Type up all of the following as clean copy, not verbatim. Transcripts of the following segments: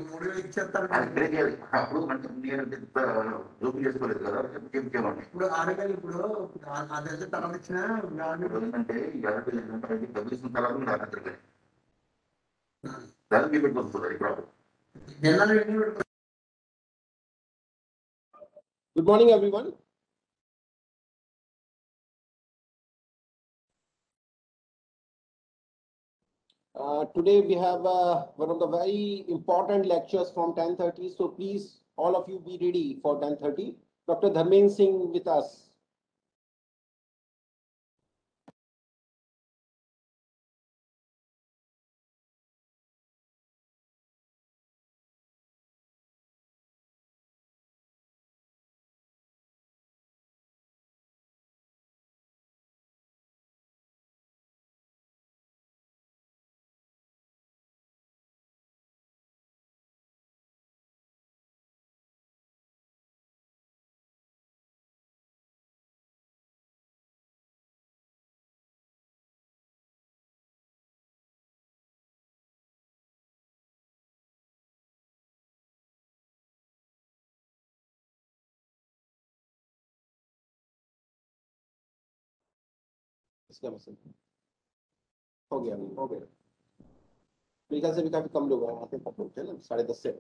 మూడు వేలు ఇచ్చేస్తాను అది పే చేయాలి అప్పుడు అంటే నేను ఇంత జోక్యం చేసుకోలేదు కదా చెప్పేవాడిని. ఇప్పుడు 6,000 ఇప్పుడు అదైతే తర్వాత ఇచ్చిన ఇప్పుడు ఏంటంటే ఈ 60,000 ఏంటంటే డబ్బులు ఇచ్చిన తర్వాత మీరు ఆనందపడతారు. దాన్ని మీరు పెట్టుకుంటున్నారు ఈ ప్రాబ్లం. జనాలు ఎన్ని పెట్టుకో Good morning, everyone. Today we have one of the very important lectures from 10:30. So please, all of you be ready for 10:30. Dr. Dharmendra Singh with us. हो गया हो गया मेरे ख्याल से भी काफी कम लोग हैं, आते हैं ना 10:30 से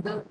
the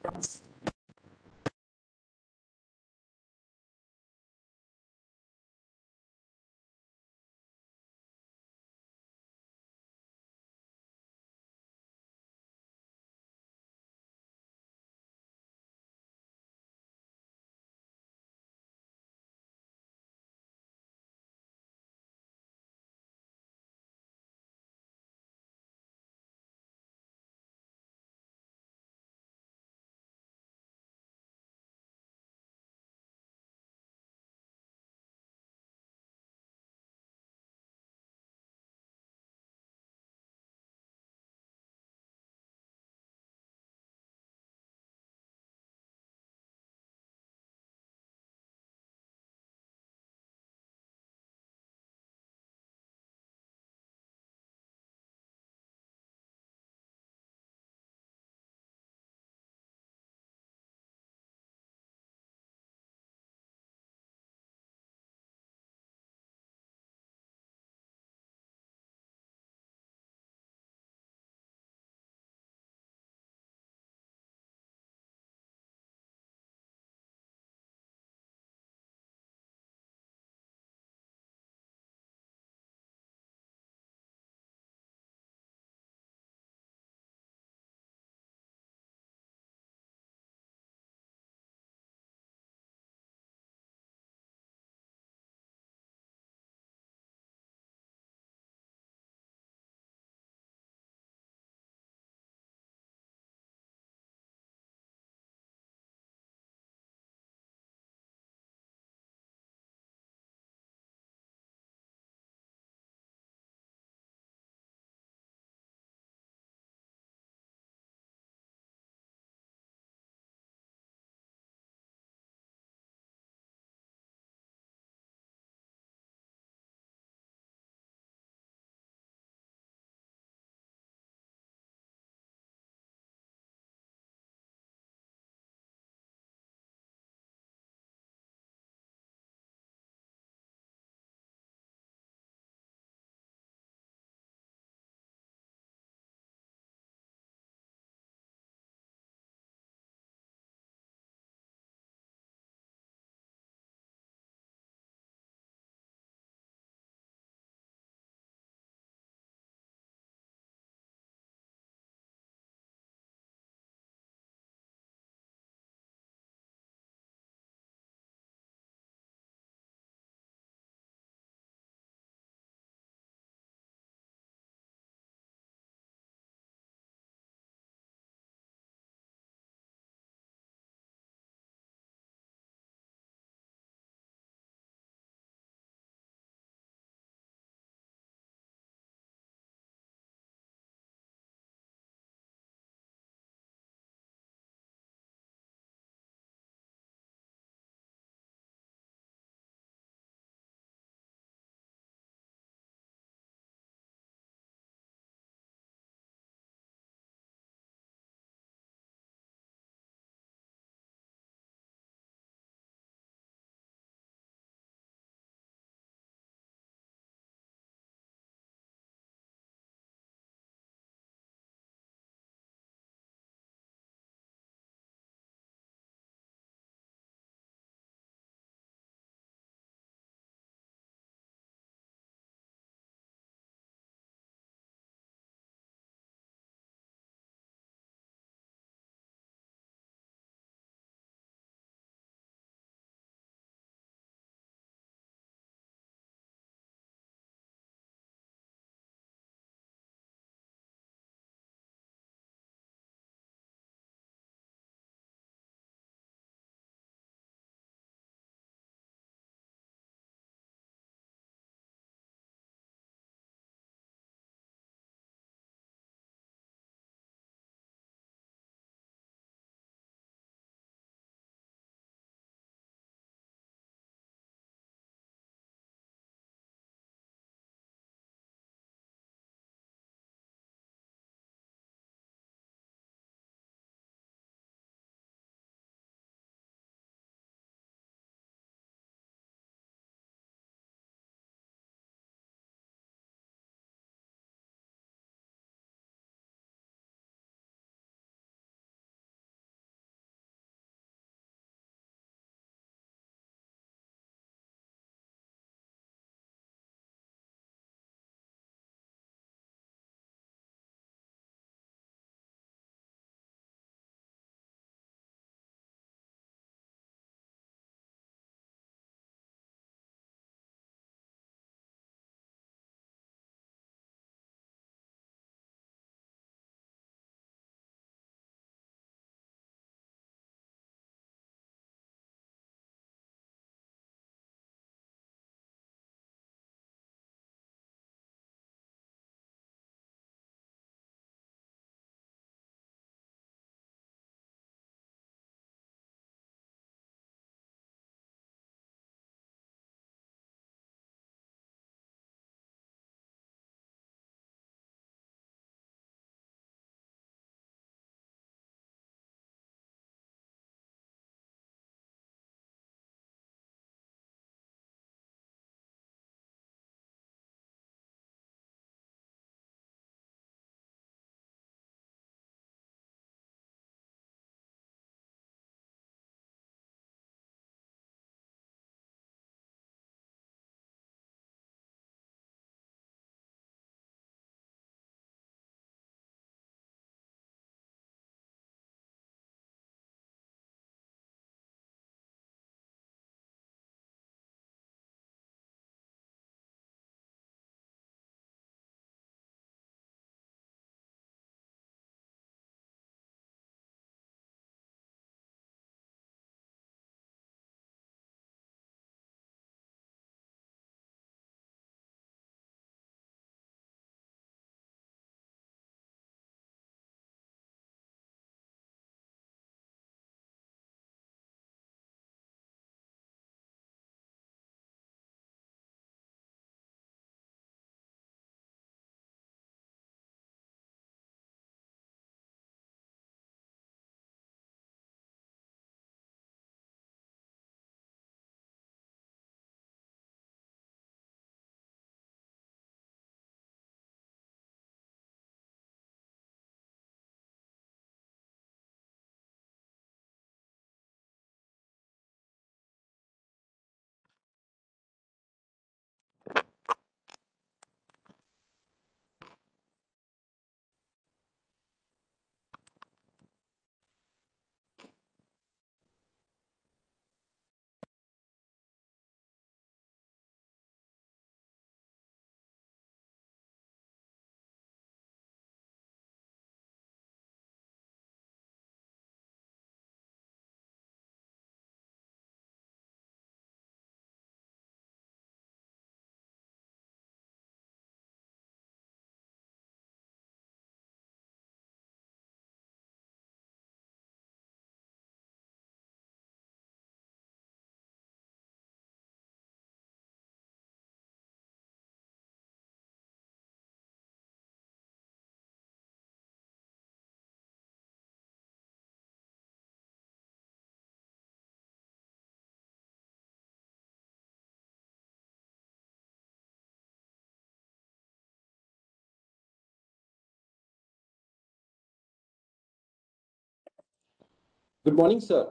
Good morning, sir.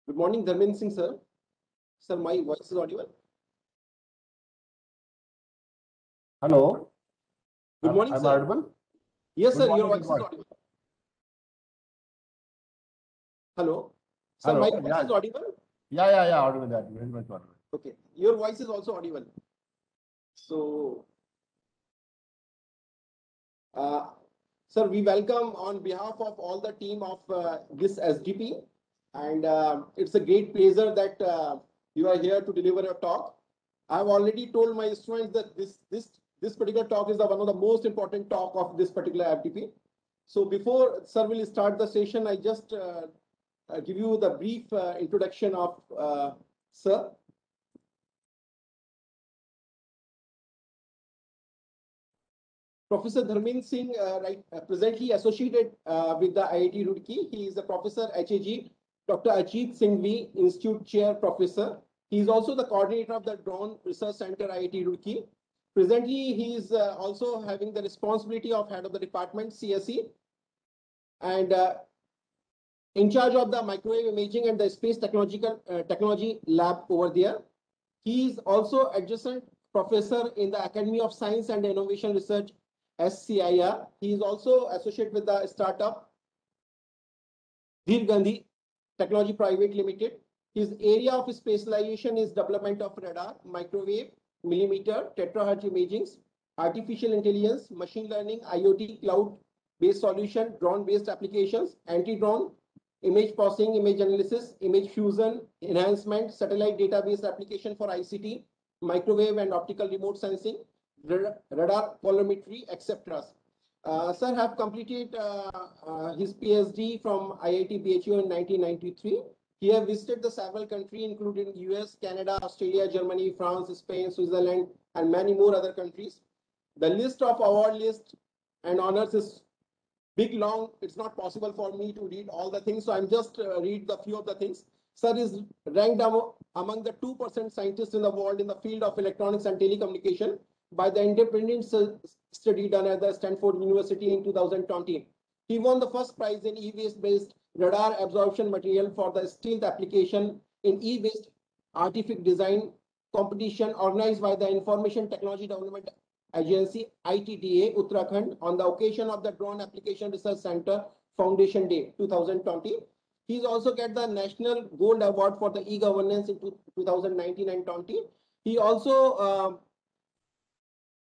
Good morning, Dharmendra Singh, sir. Sir, my voice is audible. Hello. Good morning, I'm sir. audible. Yes, Good sir, your morning, voice is good audible. Hello. Sir, Hello, my voice yeah. is audible. Yeah. Audible. That very much audible. Okay. Your voice is also audible. So, sir, we welcome on behalf of all the team of this SDP, and it's a great pleasure that you are here to deliver your talk. I've already told my students that this particular talk is one of the most important talk of this particular FDP. So before sir will start the session, I just give you the brief introduction of sir. Professor Dharmendra Singh, presently associated with the IIT Roorkee. He is a professor HAG, Dr. Ajit Singhvi, Institute Chair Professor. He is also the coordinator of the Drone Research Center, IIT Roorkee. Presently, he is also having the responsibility of head of the department, CSE, and in charge of the microwave imaging and the space technology lab over there. He is also adjunct professor in the Academy of Science and Innovation Research, SCIR. He is also associated with the startup Dheer Gandhi Technology Private Limited. His area of specialization is development of radar, microwave, millimeter, terahertz imaging, artificial intelligence, machine learning, IoT, cloud-based solution, drone-based applications, anti-drone, image processing, image analysis, image fusion, enhancement, satellite database application for ICT, microwave and optical remote sensing, radar polarimetry, etc. Sir have completed his PhD from IIT BHU in 1993. He have visited the several countries, including US, Canada, Australia, Germany, France, Spain, Switzerland, and many more other countries. The list of award list and honors is big, long. It's not possible for me to read all the things, so I'm just read the few of the things. Sir is ranked among the 2% scientists in the world in the field of electronics and telecommunication by the independent study done at the Stanford University in 2020. He won the first prize in e-waste based radar absorption material for the stealth application in e-waste artifact design competition organized by the Information Technology Development Agency ITDA Uttarakhand on the occasion of the Drone Application Research Center Foundation Day 2020. He's also get the National Gold Award for the e-governance in 2019 and 20. He also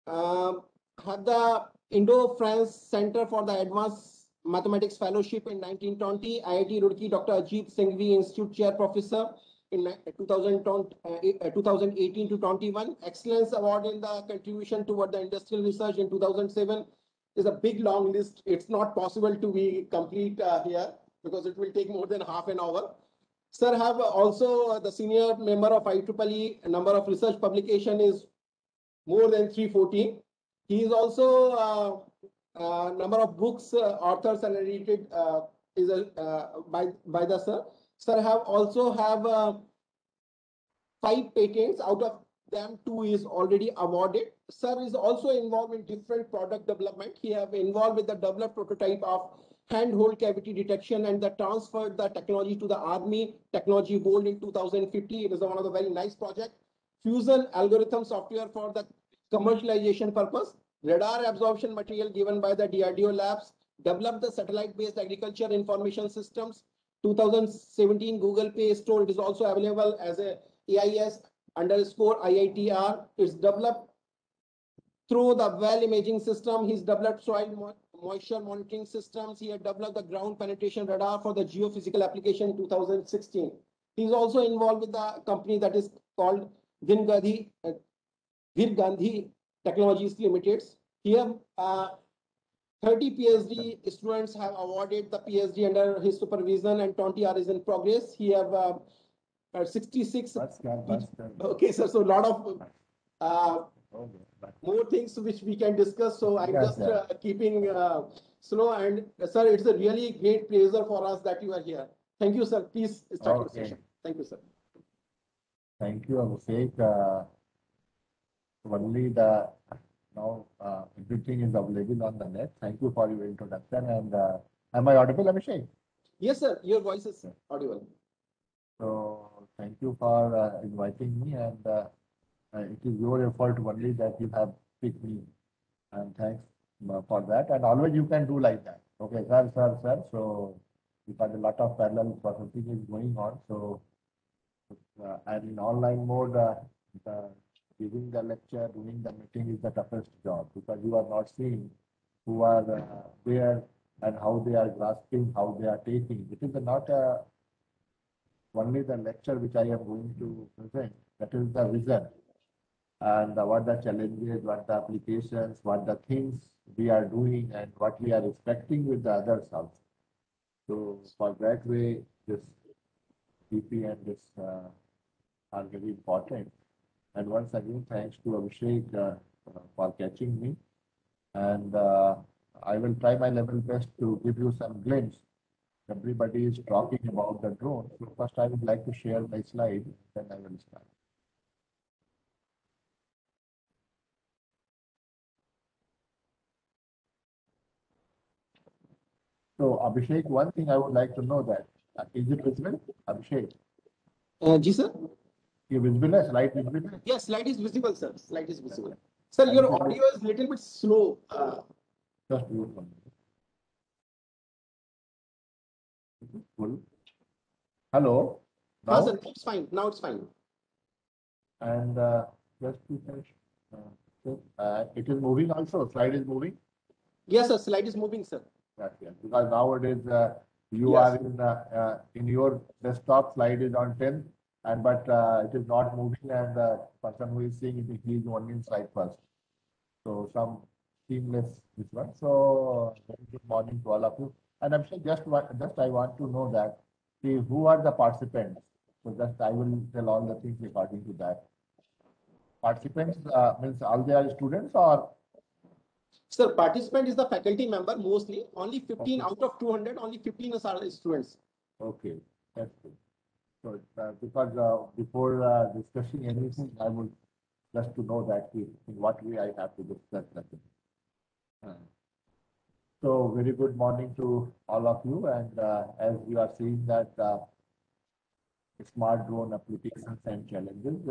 had the Indo-France Center for the Advanced Mathematics Fellowship in 1920. IIT Roorkee, Dr. Ajit Singhvi, Institute Chair Professor in 2018 to 21. Excellence Award in the contribution toward the industrial research in 2007 is a big long list. It's not possible to be complete here because it will take more than half an hour. Sir have also the senior member of IEEE. Number of research publication is more than 340. He is also number of books, authors and edited is by the sir. Sir have also have 5 patents. Out of them, 2 is already awarded. Sir is also involved in different product development. He have involved with the developed prototype of handhold cavity detection and the transferred the technology to the Army Technology Board in 2050. It is one of the very nice project. Fusion algorithm software for the commercialization purpose. Radar absorption material given by the DRDO labs. Developed the satellite-based agriculture information systems. 2017 Google Play Store. It is also available as a AIS_IITR. It's developed through the well imaging system. He's developed soil moisture monitoring systems. He had developed the ground penetration radar for the geophysical application in 2016. He's also involved with the company that is called Dheer Gandhi Technologies Limited. Here, 30 PhD students have awarded the PhD under his supervision and 20 are in progress. He have 66. Okay, sir. So a lot of more things which we can discuss. So I'm just keeping slow. And sir, it's a really great pleasure for us that you are here. Thank you, sir. Please start your Okay. session. Thank you, sir. Thank you, Abhishek. Only the now everything is available on the net. Thank you for your introduction. And am I audible, Abhishek? Yes, sir. Your voice is audible. So thank you for inviting me, and it is your effort only that you have picked me, and thanks for that. And always you can do like that. Okay, sir, sir, sir. So because a lot of parallel processing is going on, so and in online mode, the, giving the lecture, doing the meeting is the toughest job because you are not seeing who are there and how they are grasping, how they are taking. It is not only the lecture which I am going to present, that is the vision and what the challenges, what the applications, what the things we are doing and what we are expecting with the others also. So for that way, this PP and this are very important. And once again, thanks to Abhishek for catching me. And I will try my level best to give you some glimpse. Everybody is talking about the drone. So first I would like to share my slide, then I will start. So Abhishek, one thing I would like to know that, is it visible? Abhishek, Ji, sir? is visible? Slide visible? Yes, slide is visible, sir. Slide is visible. Sir, your audio is a little bit slow. Just mute one. Full. Hello. Huh, Now, sir, it's fine. Now it's fine. and just to finish, it is moving also. Slide is moving. Yes, sir. Slide is moving, sir. Yes, yes. Because nowadays you Yes. are in your desktop slide is on 10, and but it is not moving, and the person who is seeing it, he is only in slide first. So some seamless this one. So very good morning to all of you. And I'm saying just I want to know that see who are the participants. So just I will tell all the things according to that. Participants means all they are students or Sir, participant is the faculty member mostly. Only 15 Okay. out of 200, only 15 are the students. okay, that's good. So because before discussing anything, I would just to know that in what way I have to discuss that. So very good morning to all of you, and as you are seeing that smart drone applications and challenges,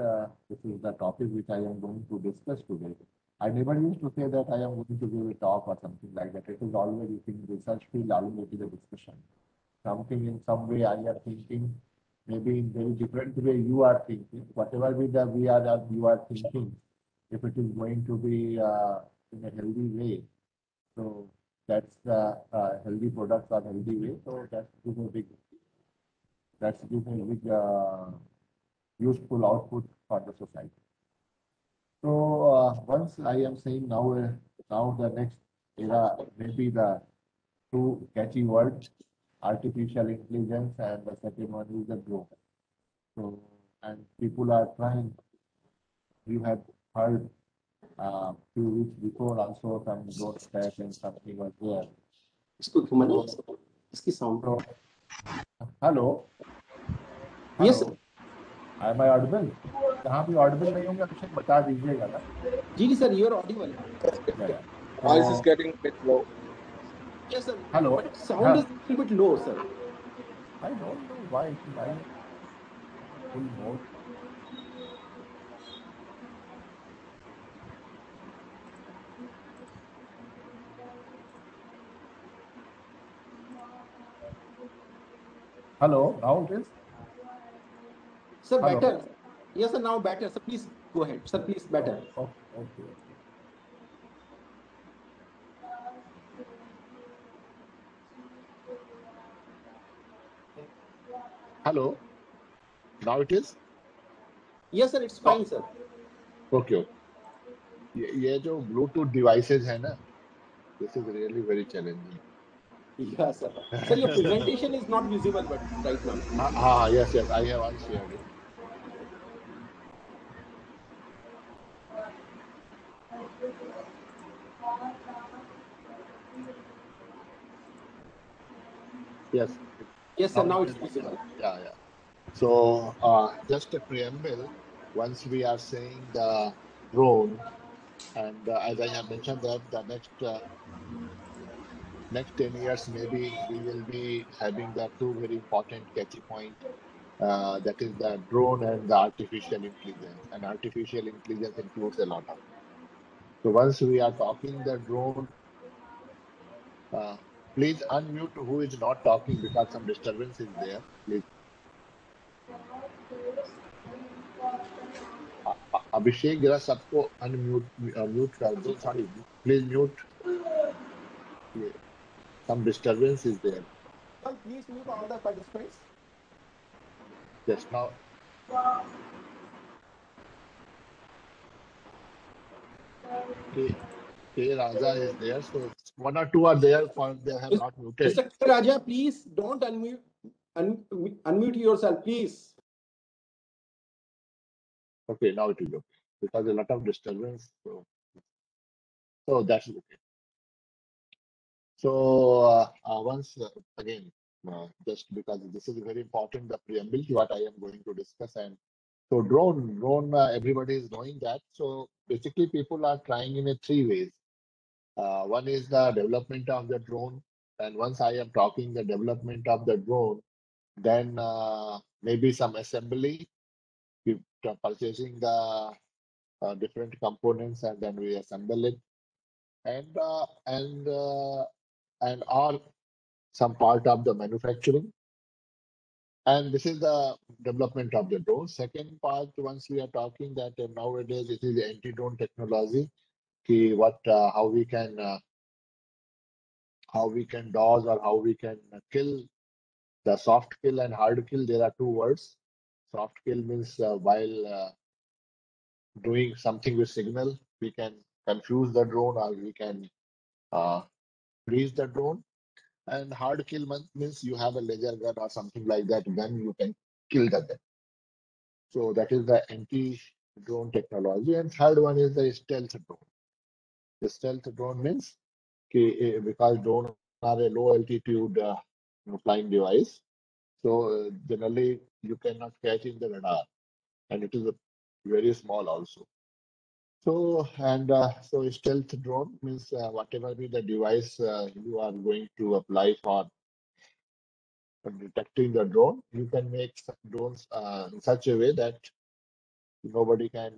this is the topic which I am going to discuss today. I never used to say that I am going to give a talk or something like that. It is always in research field, always it is a discussion. Something in some way I am thinking, maybe in very different way you are thinking. Whatever we are you are thinking, if it is going to be in a healthy way, so that's the healthy products or healthy way. So that's giving a big useful output for the society. So once I am saying now the next era maybe the two catchy words, artificial intelligence, and the second one is the drone. So and people are trying. You have heard few weeks before also some drone attack and something was there. इसको घुमाना इसकी sound. So hello. Yes, Hello. Am I audible? जहाँ भी audible नहीं होंगे अभिषेक बता दीजिएगा ना. Ji, sir, you are audible. Yeah. Voice is getting a bit low. Yes, sir. Hello. But sound is a little bit low, sir. I don't know why it is I full mode. Hello, now it is? Sir, Hello. better. Yes, sir, now better. Sir, please go ahead. Sir, please better. Okay. Hello. Now it is? Yes, sir, it's fine, sir. Okay. ये जो Bluetooth devices है ना, this is really very challenging. Yes, sir. Sir, your presentation is not visible, but right now. Yes, I have shared it. Yes. Yes, sir. Now it's visible. Yeah, yeah. So, just a preamble, once we are saying the drone, and as I have mentioned that the next 10 years, maybe we will be having the two very important catchy point, that is the drone and the artificial intelligence. And artificial intelligence includes a lot of. So once we are talking the drone, uh, please unmute who is not talking because some disturbance is there. Please. अभिषेक जरा सबको unmute mute कर दो sorry please mute some disturbance is there Sir, please mute all the participants. just now. K, K Raja is there, so one or two are there for they have not muted. Mr. Raja, please don't unmute yourself, please. Okay, now it is okay because a lot of disturbance. So that's okay. So once again, just because this is very important, the preamble to what I am going to discuss. And so drone, everybody is knowing that. So basically, people are trying in a three ways. One is the development of the drone, and once I am talking the development of the drone, then maybe some assembly, purchasing the different components, and then we assemble it, and or some part of the manufacturing. And this is the development of the drone. Second part, once we are talking that nowadays it is anti-drone technology, what how we can dodge or how we can kill the soft kill and hard kill. There are two words. Soft kill means while doing something with signal, we can confuse the drone or we can freeze the drone. And hard kill means you have a laser gun or something like that, then you can kill the gun. So that is the anti-drone technology. And third one is the stealth drone. The stealth drone means because drones are a low altitude flying device, so generally you cannot catch in the radar, and it is a very small also. So so stealth drone means whatever be the device you are going to apply for detecting the drone, you can make drones in such a way that nobody can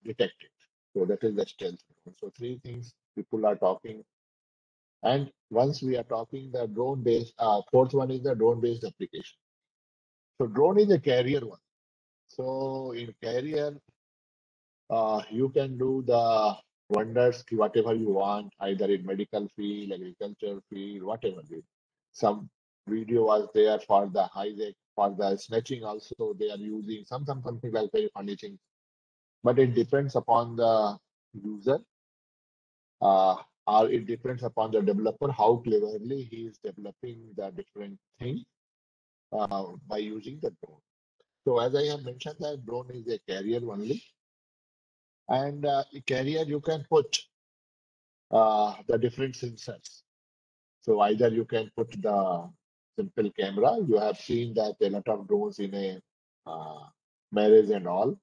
detect it. So that is the stealth drone. So three things people are talking. And once we are talking the drone based, fourth one is the drone based application. So drone is a carrier one. So in carrier, you can do the wonders, whatever you want, either in medical field, agriculture field, whatever. Some video was there for the hijack, for the snatching also. They are using something like very funny things. But it depends upon the user, or it depends upon the developer how cleverly he is developing the different things by using the drone. So as I have mentioned, that drone is a carrier only, and a carrier you can put the different sensors. So either you can put the simple camera. You have seen that a lot of drones in a marriage and all.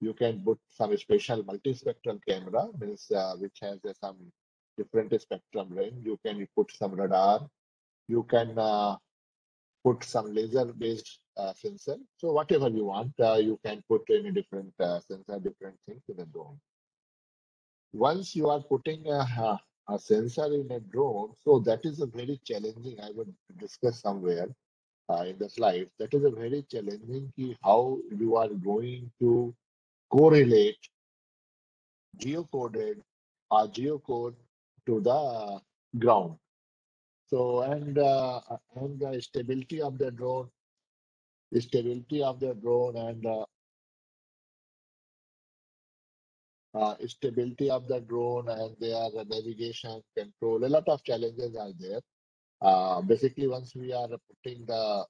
You can put some special multispectral camera, means which has some different spectrum range. You can put some radar. You can put some laser-based sensor. So whatever you want, you can put any different sensor, different things in the drone. Once you are putting a sensor in a drone, so that is a very challenging. I would discuss somewhere in the slides. That is a very challenging key how you are going to correlate geocoded or geocode to the ground. So and the stability of the drone, and stability of the drone and their navigation control. A lot of challenges are there. Basically, once we are putting the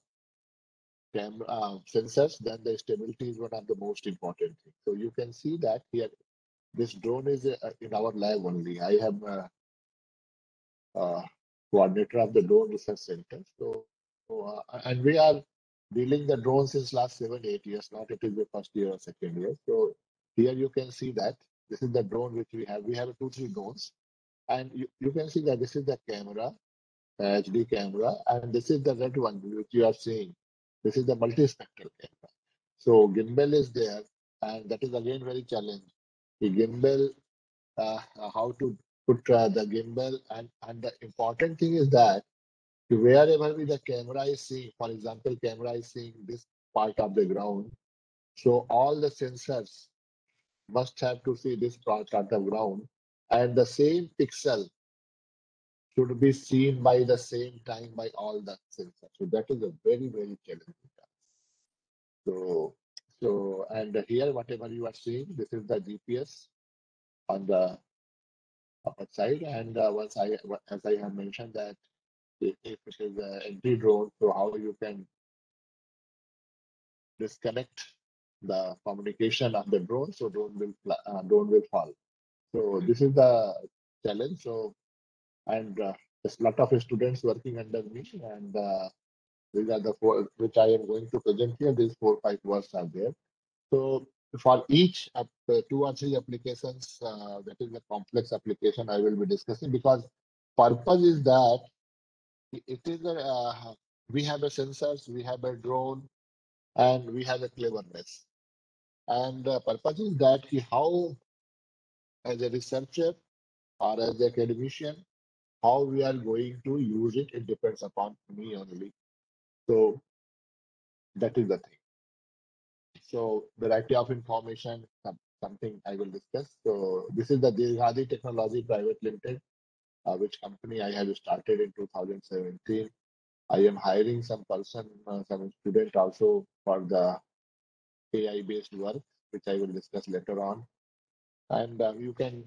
camera sensors, then the stability is one of the most important things. So you can see that here, this drone is in our lab only. I am coordinator of the drone research center. So So, and we are dealing the drones since last 7, 8 years. Not it is the first year or second year. So here you can see that this is the drone which we have. We have 2, 3 drones, and you can see that this is the camera, HD camera, and this is the red one which you are seeing. This is the multispectral camera. So gimbal is there, and that is again very challenging. The gimbal, how to put the gimbal, and the important thing is that wherever the camera is seeing, for example, camera is seeing this part of the ground, so all the sensors must have to see this part of the ground, and the same pixel should be seen by the same time by all the sensors. So that is a very, very challenging task. And here, whatever you are seeing, this is the GPS on the upper side. And as I have mentioned that if it is an empty drone, so how you can disconnect the communication of the drone, so drone will fall. So this is the challenge. So and there's a lot of students working under me, and these are the four which I am going to present here. These 4, 5 words are there. So for each 2 or 3 applications, that is a complex application I will be discussing, because purpose is that it is we have a sensors, we have a drone, and we have a cleverness. And the purpose is that how, as a researcher or as an academician, how we are going to use it, it depends upon me only. So that is the thing. So variety of information, something I will discuss. So this is the Dirghadi Technology Private Limited, which company I have started in 2017. I am hiring some person, some student also for the AI based work, which I will discuss later on. And you can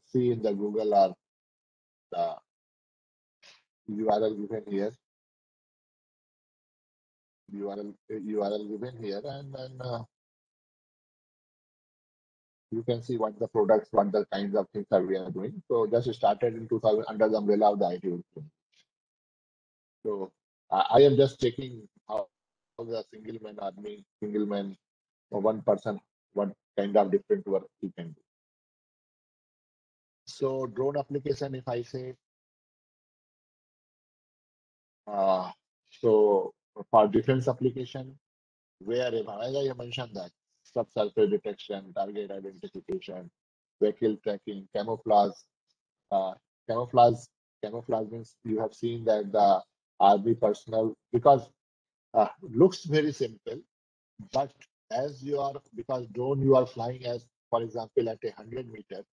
see in the Google or the URL given here, URL given here, and then you can see what the products, what the kinds of things that we are doing. So just started in 2000 under the umbrella of the IT. So I am just checking how the single man or one person, what kind of different work he can do. So drone application, if I say, so for defense application, wherever, as I have mentioned that subsurface detection, target identification, vehicle tracking, camouflage, uh, camouflage, camouflage means you have seen that the army personnel, because looks very simple, but as you are, because drone you are flying as, for example, at 100 meters,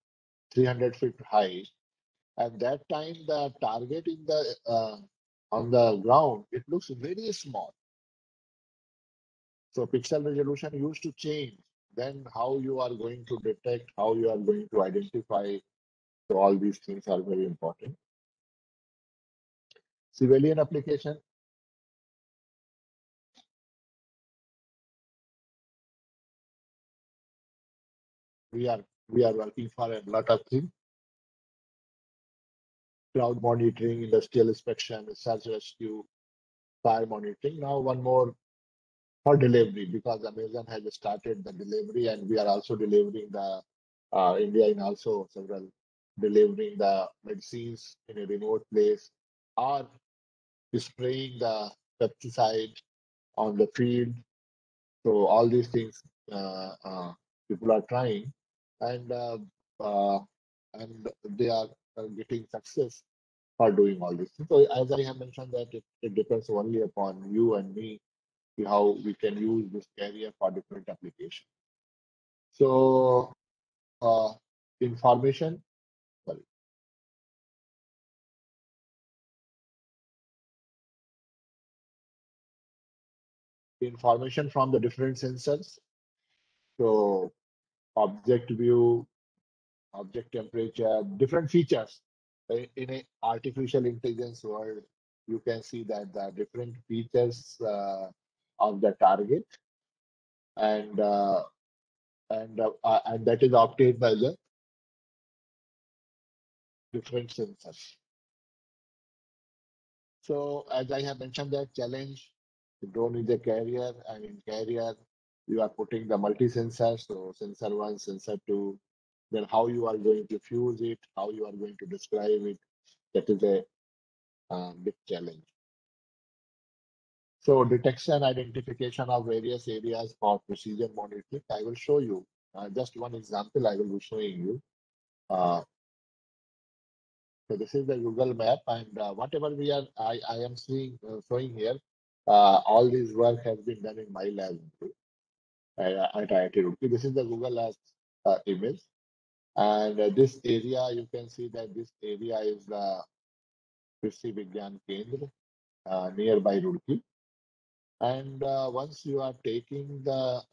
300 feet high, at that time the target in the on the ground, it looks very small. So pixel resolution used to change. Then how you are going to detect, how you are going to identify. So all these things are very important. Civilian application. We are working for a lot of things. Cloud monitoring, industrial inspection, search rescue, fire monitoring. Now one more for delivery, because Amazon has started the delivery, and we are also delivering the India in also several delivering the medicines in a remote place, or spraying the pesticide on the field. So all these things people are trying, and uh, and they are getting success for doing all this. So as I have mentioned that it depends only upon you and me how we can use this carrier for different applications. So uh, information, sorry, information from the different sensors. So object view, object temperature, different features. In a artificial intelligence world, you can see that the different features of the target, and and that is obtained by the different sensors. So as I have mentioned that challenge, the drone is a carrier, and in carrier, you are putting the multi-sensor, so sensor one, sensor two, then how you are going to fuse it, how you are going to describe it, that is a big challenge. So detection, identification of various areas for precision monitoring. I will show you just one example. I will be showing you. So this is the Google map, and whatever I am seeing showing here, all this work has been done in my lab at IIT Roorkee. This is the Google Earth image, and this area you can see that this area is the Krishi Vigyan Kendra nearby Roorkee. And once you are taking the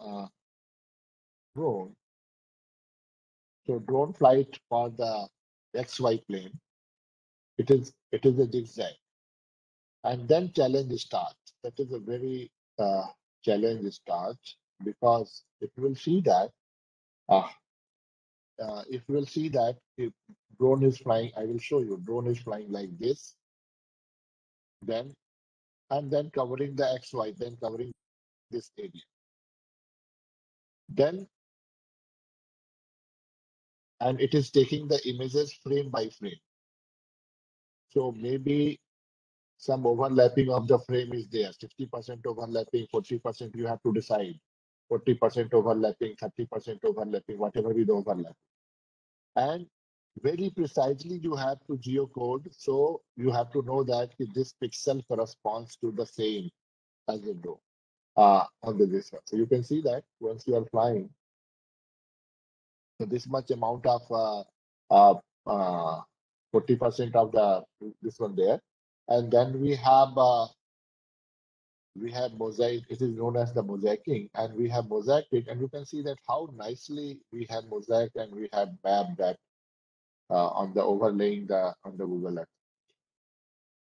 drone, so drone flight for the XY plane, it is a zigzag, and then challenge starts. That is a very challenge starts because it will see that uh, if you will see that if drone is flying, I will show you drone is flying like this, then and then covering the XY, then covering this area. Then and it is taking the images frame by frame. So maybe some overlapping of the frame is there. 60% overlapping, 40% you have to decide. 40% overlapping, 30% overlapping, whatever is the overlap. And very precisely you have to geocode. So you have to know that this pixel corresponds to the same as the drone on the this one. So you can see that once you are flying, so this much amount of 40% of the this one there, and then we have mosaic. It is known as the mosaicing, and we have mosaic it, and you can see that how nicely we have mosaic and we have mapped that on the overlaying the on the Google Earth.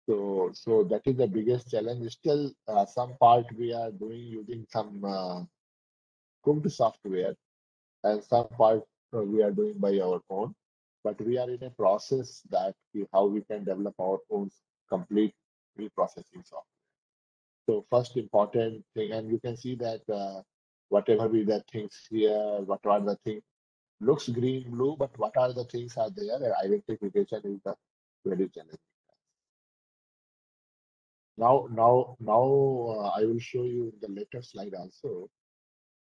So that is the biggest challenge. Still, some part we are doing using some cooked software, and some part we are doing by our own. But we are in a process that how we can develop our own complete reprocessing software. So first important thing, and you can see that whatever be the things here, what are the things looks green, blue, but what are the things are there? Identification is the very challenging. Now, I will show you the later slide also.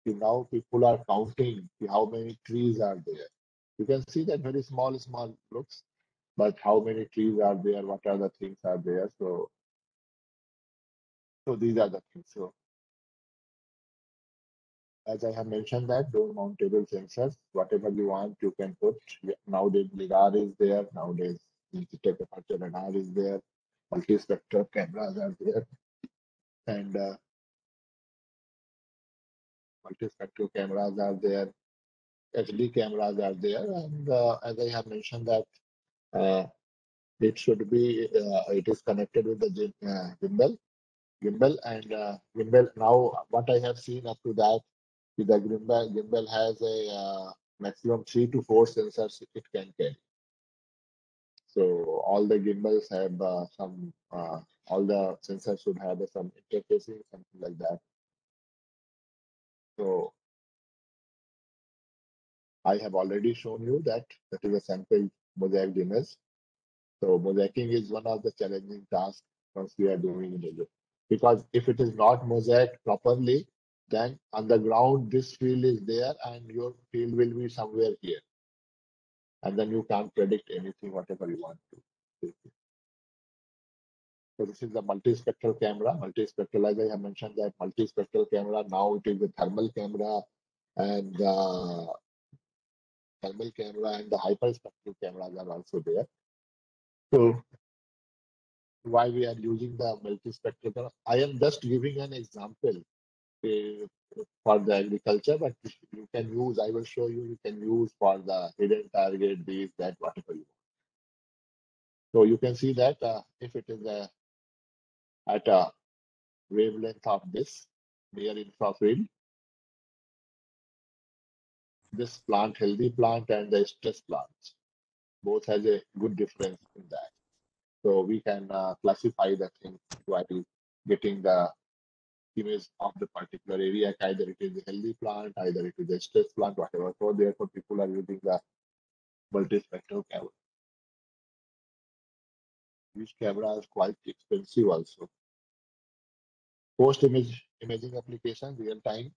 Now people are counting how many trees are there. You can see that very small looks, but how many trees are there? What are the things are there? So these are the things. So as I have mentioned that those mountable sensors, whatever you want, you can put. Nowadays, LiDAR is there. Nowadays, digital aperture radar is there. Multispectral cameras are there, and multispectral cameras are there. HD cameras are there, and as I have mentioned that it should be it is connected with the gimbal, and gimbal. Now, what I have seen up to that, the gimbal has a maximum 3 to 4 sensors it can carry. So all the gimbals have some all the sensors should have some interfacing, something like that. So I have already shown you that is a sample mosaic image. So mosaicing is one of the challenging tasks once we are doing it. Because if it is not mosaic properly, then on the ground this field is there and your field will be somewhere here. And then you can't predict anything, whatever you want to. So this is the multispectral camera. Multispectral, as I have mentioned, that multispectral camera, now it is a thermal camera, and thermal camera and the hyperspectral cameras are also there. So why we are using the multispectral camera? I am just giving an example for the agriculture, but you can use, I will show you, you can use for the hidden target, these, that, whatever you want. So you can see that if it is at a wavelength of this near infrared, this plant, healthy plant, and the stress plants, both has a good difference in that. So we can classify the things while getting the image of the particular area. Either it is a healthy plant, either it is a stress plant, whatever. So therefore, people are using the multispectral camera. This camera is quite expensive also. Post imaging application, real time.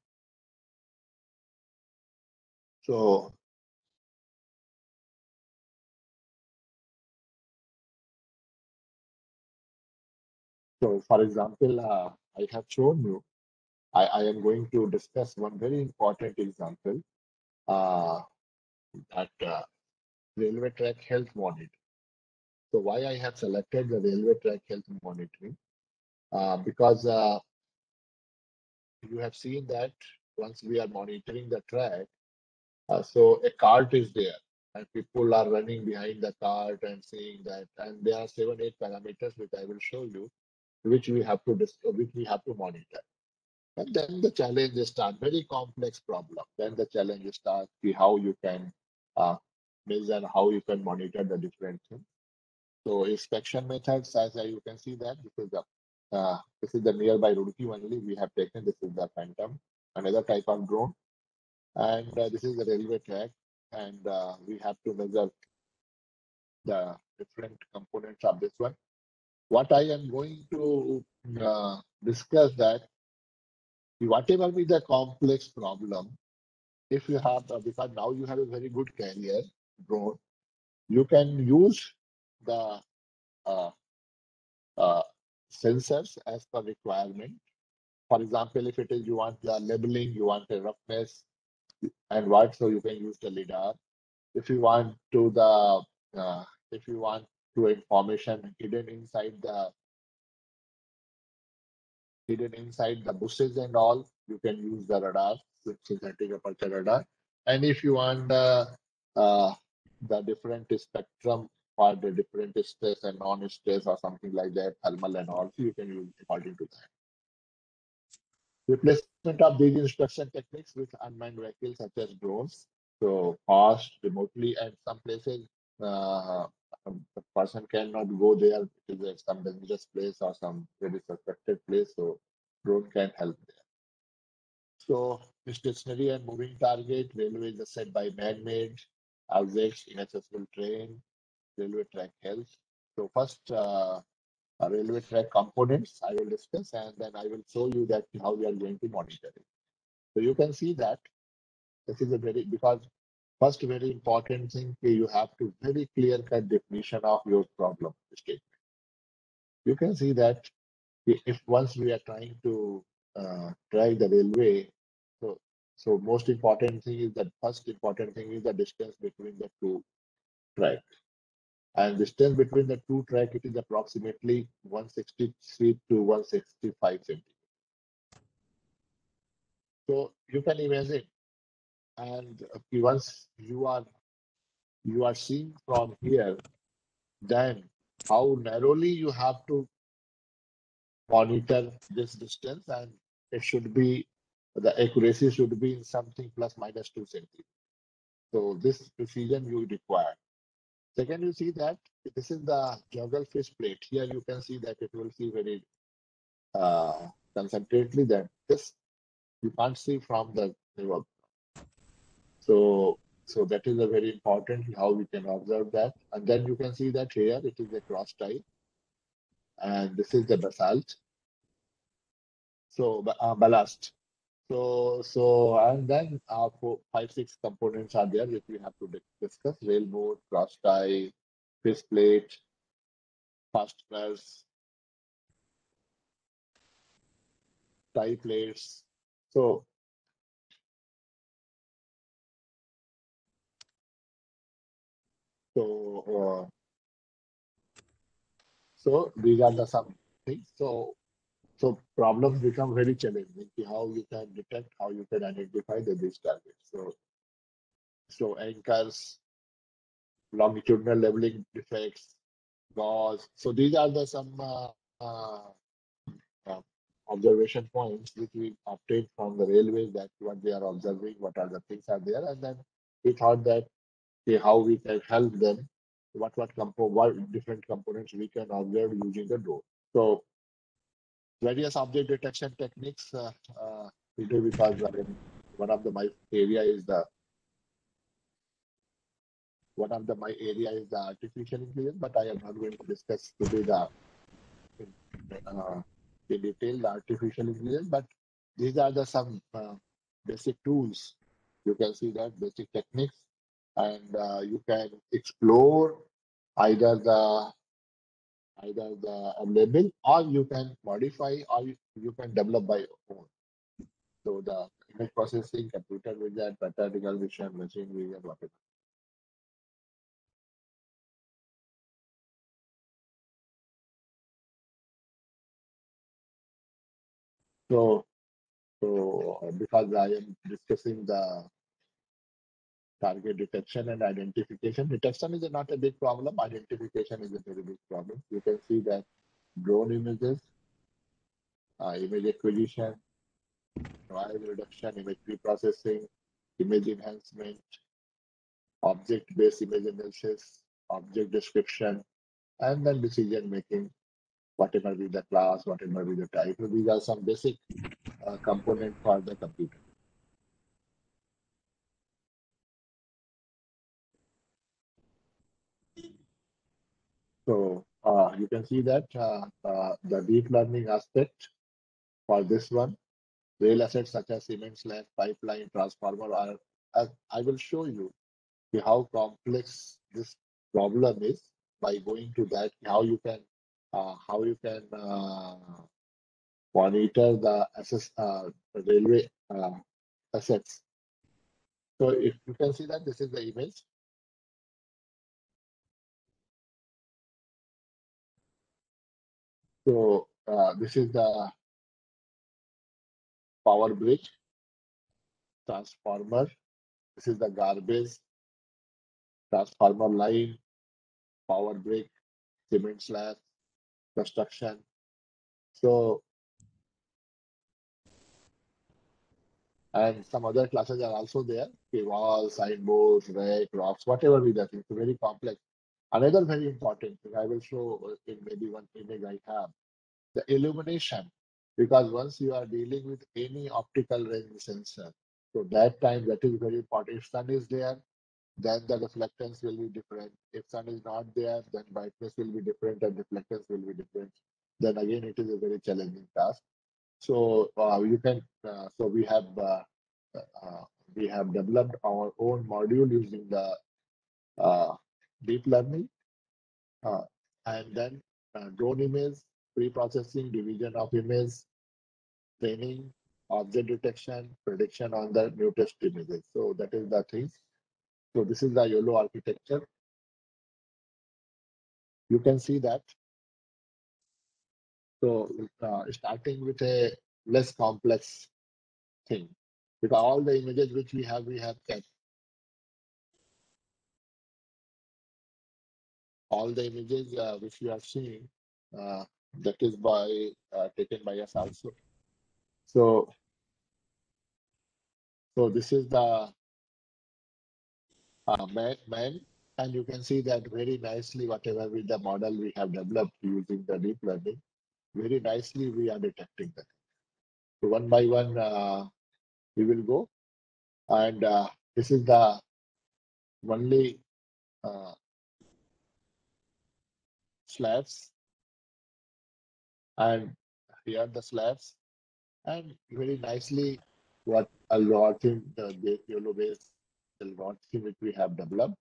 So for example, I have shown you, I am going to discuss one very important example, that railway track health monitoring. So why I have selected the railway track health monitoring? Because you have seen that once we are monitoring the track, so a cart is there and people are running behind the cart and seeing that, and there are 7-8 parameters which I will show you, which we have to which we have to monitor. And then the challenges start, very complex problem. Then the challenges start, see how you can measure, how you can monitor the different things. So inspection methods, as you can see that this is the nearby Roorkee only we have taken. This is the Phantom, another type of drone, and this is the railway track, and we have to measure the different components of this one. What I am going to discuss that whatever be the complex problem, if you have, because now you have a very good carrier drone, you can use the uh, uh, sensors as per requirement. For example, if it is you want the labeling, you want a roughness and what, so you can use the lidar. If you want to if you want to information hidden inside the bushes and all, you can use the radar, synthetic aperture radar. And if you want the different spectrum for the different stress and non-stress or something like that, thermal and all, so you can use according to that. Replacement of these instruction techniques with unmanned vehicles such as drones. So fast, remotely, and some places the person cannot go there. It is some dangerous place or some very suspected place. So drone can help there. So stationary and moving target, railways are set by man-made objects, inaccessible train, railway track health. So first, railway track components I will discuss, and then I will show you that how we are going to monitor it. So you can see that this is a because first very important thing, you have to very clear cut definition of your problem statement. You can see that if once we are trying to drive the railway, so most important thing is that first important thing is the distance between the two tracks. And distance between the two tracks, it is approximately 163 to 165 centimeters. So you can imagine, and once you are seeing from here, then how narrowly you have to monitor this distance, and it should be the accuracy should be in something plus minus 2 centimeters. So this precision you require. Second, you see that this is the juggle fish plate. Here you can see that it will see very concentratedly that this you can't see from the river. So that is a very important how we can observe that. And then you can see that here it is a cross tie, and this is the basalt. So ballast. So and then 5-6 components are there which we have to discuss: railboat, cross tie, fish plate, fasteners, tie plates. So so so these are the some things. So problems become very challenging. How you can detect, how you can identify these targets. So anchors, longitudinal leveling defects, gauze. So these are the some observation points which we obtained from the railways, that what they are observing, what are the things are there, and then we thought that how we can help them what different components we can observe using the drone. So various object detection techniques today, because one of my area is the artificial intelligence, but I am not going to discuss today in detail the artificial intelligence. But these are the some basic tools. You can see that basic techniques, and you can explore either the label, or you can modify, or you can develop by your own. So the image processing, computer vision, pattern recognition, machine vision, whatever. So because I am discussing the target detection and identification. Detection is not a big problem. Identification is a very big problem. You can see that drone images, image acquisition, noise reduction, image preprocessing, image enhancement, object-based image analysis, object description, and then decision making, whatever be the class, whatever be the type. So these are some basic components for the computer. So you can see that the deep learning aspect for this one, real assets such as cement slab, pipeline, transformer are, I will show you how complex this problem is by going to that, how you can monitor the railway assets. So if you can see that this is the image. So this is the power bridge, transformer. This is the garbage, transformer line, power brick, cement slab, construction. So, and some other classes are also there. Okay, walls, signboards, rack, rocks, whatever be that. It's very complex. Another very important thing I will show in maybe one image I have, the illumination. Because once you are dealing with any optical range sensor, so that time that is very important. If sun is there, then the reflectance will be different. If sun is not there, then brightness will be different and reflectance will be different. Then again, it is a very challenging task. So you can. So we have developed our own module using the deep learning, and then drone image, pre-processing, division of image, training, object detection, prediction on the new test images. So that is the thing. So this is the YOLO architecture. You can see that. So starting with a less complex thing, because all the images which we have kept. All the images which we are seeing, that is by taken by us also. So this is the man, and you can see that very nicely whatever with the model we have developed using the deep learning, very nicely we are detecting that. So one by one we will go, and this is the only slabs, and here are the slabs, and very nicely what algorithm, the YOLO based algorithm which we have developed.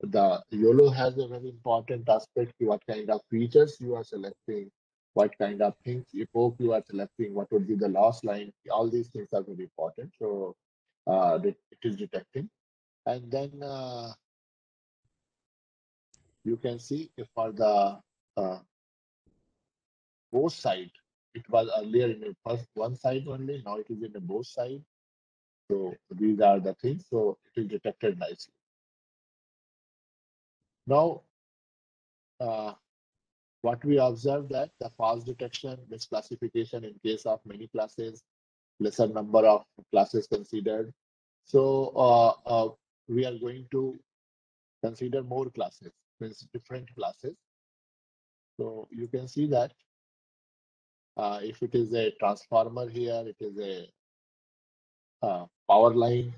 The YOLO has a very important aspect to what kind of features you are selecting, what kind of things epoch you are selecting, what would be the last line. All these things are very important. So it is detecting. And then you can see if for the both side, it was earlier in the first one side only, now it is in the both side. So these are the things. So it is detected nicely. Now, what we observed that the false detection, misclassification in case of many classes, lesser number of classes considered. So we are going to consider more classes. means different classes. So you can see that if it is a transformer here, it is a power line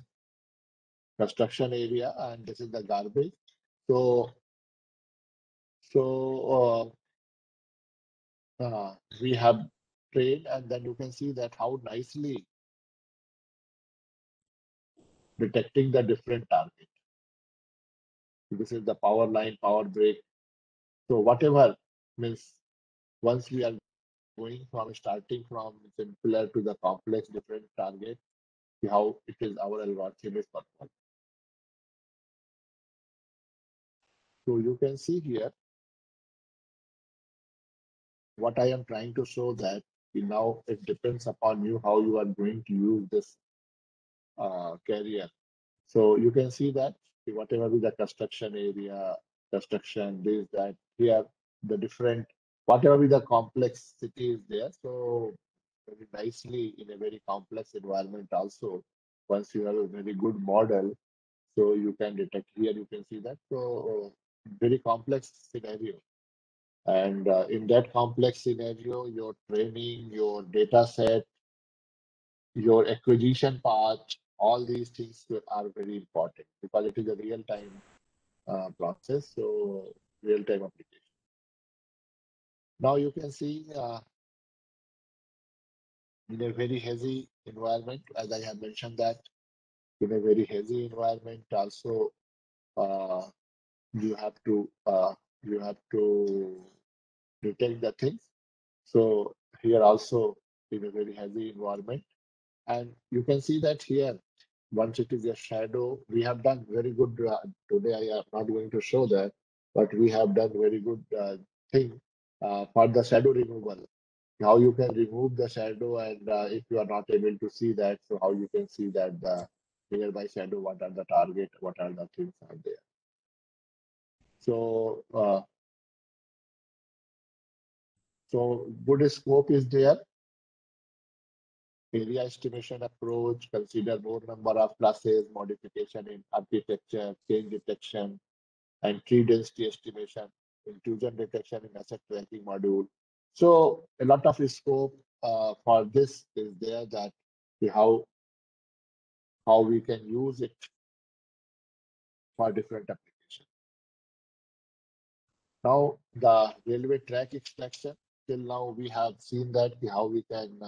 construction area, and this is the garbage. So we have trained, and then you can see that how nicely detecting the different target. This is the power line, power break. So whatever means, once we are going from starting from simpler to the complex different target, how it is our algorithm is performed. So you can see here what I am trying to show, that now it depends upon you how you are going to use this carrier. So you can see that whatever is the construction area, construction, this, that, here, the different, whatever is the complexity is there. So very nicely in a very complex environment also, once you have a very good model, so you can detect here, you can see that. So very complex scenario. And in that complex scenario, your training, your data set, your acquisition part, all these things are very important because it is a real-time process, so real-time application. Now you can see in a very hazy environment, as I have mentioned that in a very hazy environment also you have to detect the things. So here also in a very hazy environment, and you can see that here once it is a shadow, we have done very good. Today I am not going to show that, but we have done very good thing for the shadow removal. How you can remove the shadow, and if you are not able to see that, so how you can see that the nearby shadow, what are the target, what are the things are there. So good scope is there. Area estimation approach, consider more number of classes, modification in architecture, change detection, and tree density estimation, intrusion detection in asset tracking module. So a lot of scope for this is there, that how we can use it for different applications. Now the railway track extraction, till now we have seen that how we can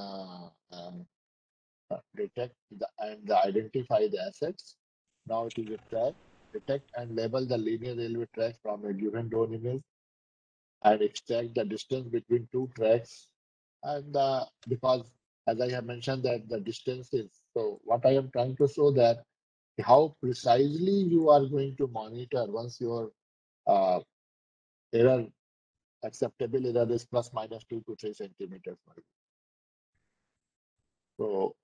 detect and identify the assets. Now it is a track, detect and label the linear railway track from a given drone image, and extract the distance between two tracks. And because as I have mentioned that the distances, so what I am trying to show that how precisely you are going to monitor once your error, acceptable error is plus minus 2 to 3 centimeters. So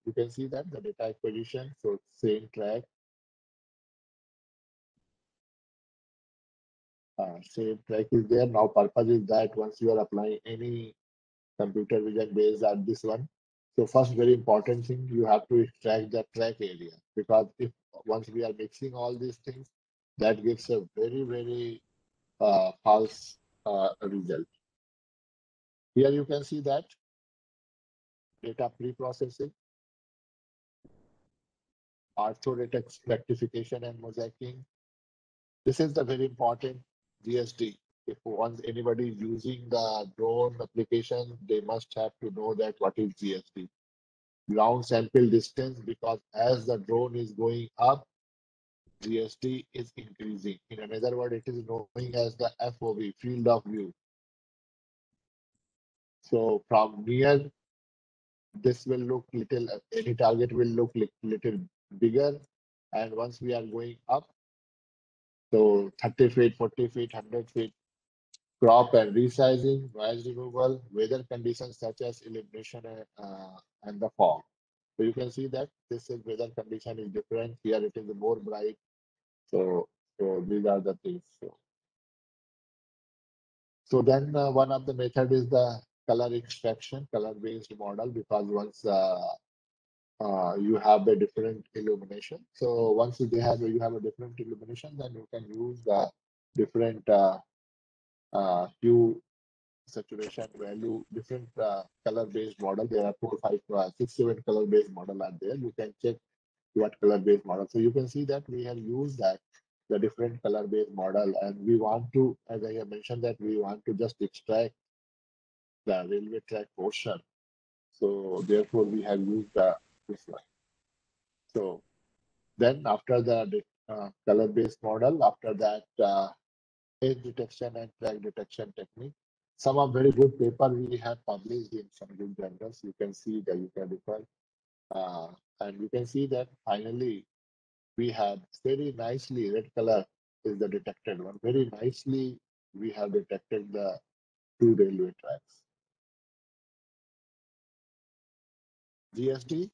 you can see that the data acquisition, so same track, same track is there. Now purpose is that once you are applying any computer vision based on this one, so first very important thing, you have to extract the track area, because if once we are mixing all these things, that gives a very false result. Here you can see that data pre-processing, ortho data rectification and mosaicing. This is the very important GSD. If once anybody is using the drone application, they must have to know that what is GSD. Ground sample distance, because as the drone is going up, GSD is increasing. In another word, it is known as the FOV, field of view. So from near, this will look little, any target will look little bigger. And once we are going up, so 30 feet, 40 feet, 100 feet, crop and resizing, noise removal, weather conditions such as illumination and the fog. So you can see that this is weather condition is different. Here it is more bright. So these are the things. So then one of the method is the color extraction, color based model, because once you have a different illumination. So once you have a different illumination, then you can use the different hue, saturation, value, different color-based model. There are 4, 5, 6, 7 color-based model are there. You can check what color-based model. So you can see that we have used that the different color-based model, and we want to, as I have mentioned, that we want to just extract the railway track portion. So therefore, we have used this one. So then after the color-based model, after that edge detection and track detection technique. Some are very good paper we have published in some good journals. You can see that you can refer. And you can see that finally we have very nicely red color is the detected one. Very nicely we have detected the two railway tracks. GSD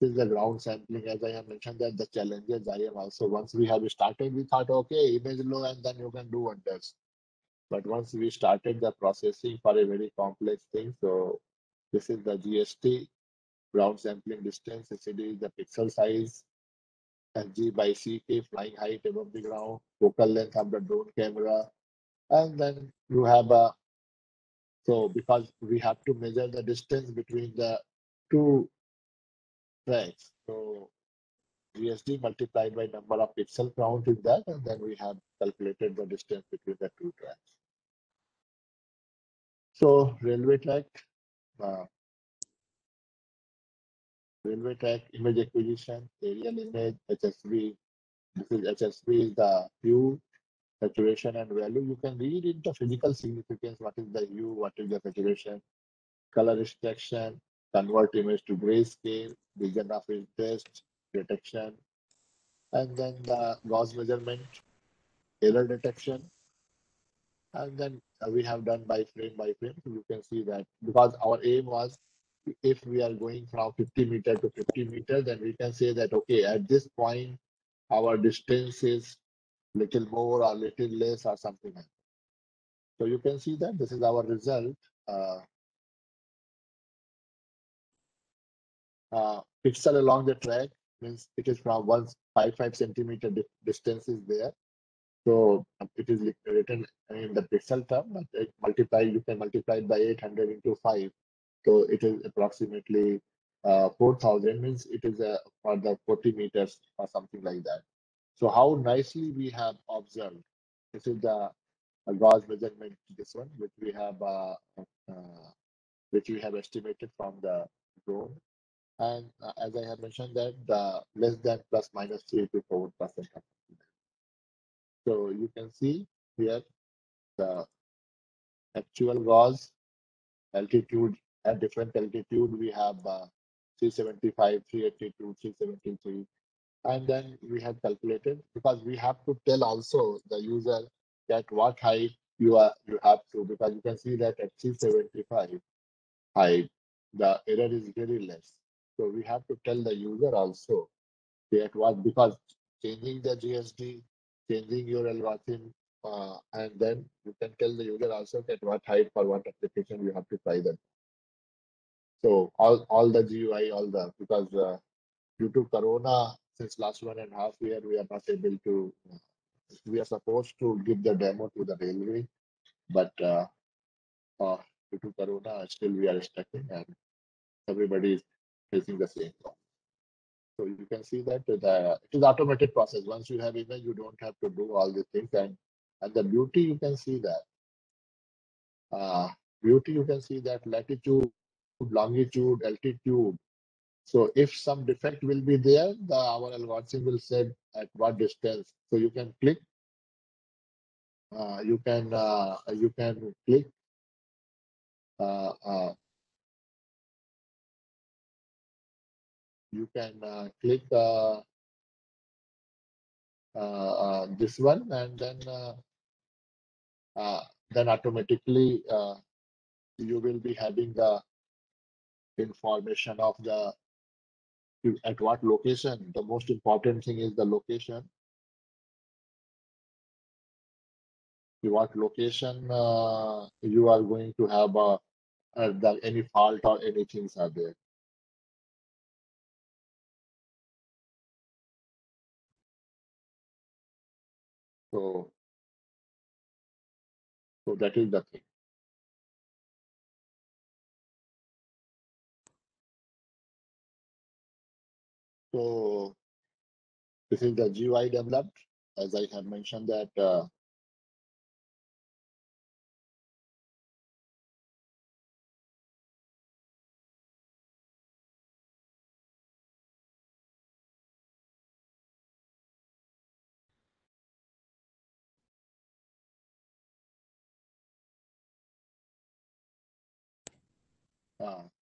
is the ground sampling. As I have mentioned that the challenges I am also once we have started, we thought okay, image low and then you can do wonders. But once we started the processing for a very complex thing, so this is the GST, ground sampling distance, SCD is the pixel size, SG by CK, flying height above the ground, focal length of the drone camera, and then you have a, so because we have to measure the distance between the two tracks, so GSD multiplied by number of pixel count is that, and then we have calculated the distance between the two tracks. So railway track image acquisition, aerial image, HSV. This is HSV is the hue, saturation, and value. You can read into physical significance. What is the hue? What is the saturation? Color extraction, convert image to grayscale, region of interest, detection, and then the Gauss measurement, error detection, and then we have done by frame by frame. So you can see that because our aim was if we are going from 50 meter to 50 meter, then we can say that, okay, at this point, our distance is little more or little less or something like that. So you can see that this is our result. Pixel along the track means it is from 155 centimeter distance is there. So it is written in the pixel term, but you can multiply it by 800 into 5. So it is approximately 4,000 means it is for the 40 meters or something like that. So how nicely we have observed. This is the Gauss measurement, this one, which we have estimated from the drone. And as I have mentioned that the less than plus minus 3 to 4%. So you can see here the actual Gauss altitude at different altitude. We have 375, 382, 373. And then we have calculated because we have to tell also the user that what height you have to, because you can see that at 375 height, the error is very less. So we have to tell the user also that what, because changing the GSD, changing your algorithm, and then you can tell the user also that what height for what application you have to try that. So all the GUI, because due to Corona, since last 1.5 year, we are not able to. We are supposed to give the demo to the railway, but due to Corona, still we are stuck in, and everybody is facing the same problem. So you can see that it is automated process. Once you have image, you don't have to do all the things, and the beauty you can see that. Latitude, longitude, altitude. So if some defect will be there, our algorithm will say at what distance. So you can click. You can click. You can click this one, and then automatically you will be having the information of the at what location. The most important thing is the location. What location you are going to have any fault or anything are there. So So that is the thing. So this is the GUI developed, as I have mentioned that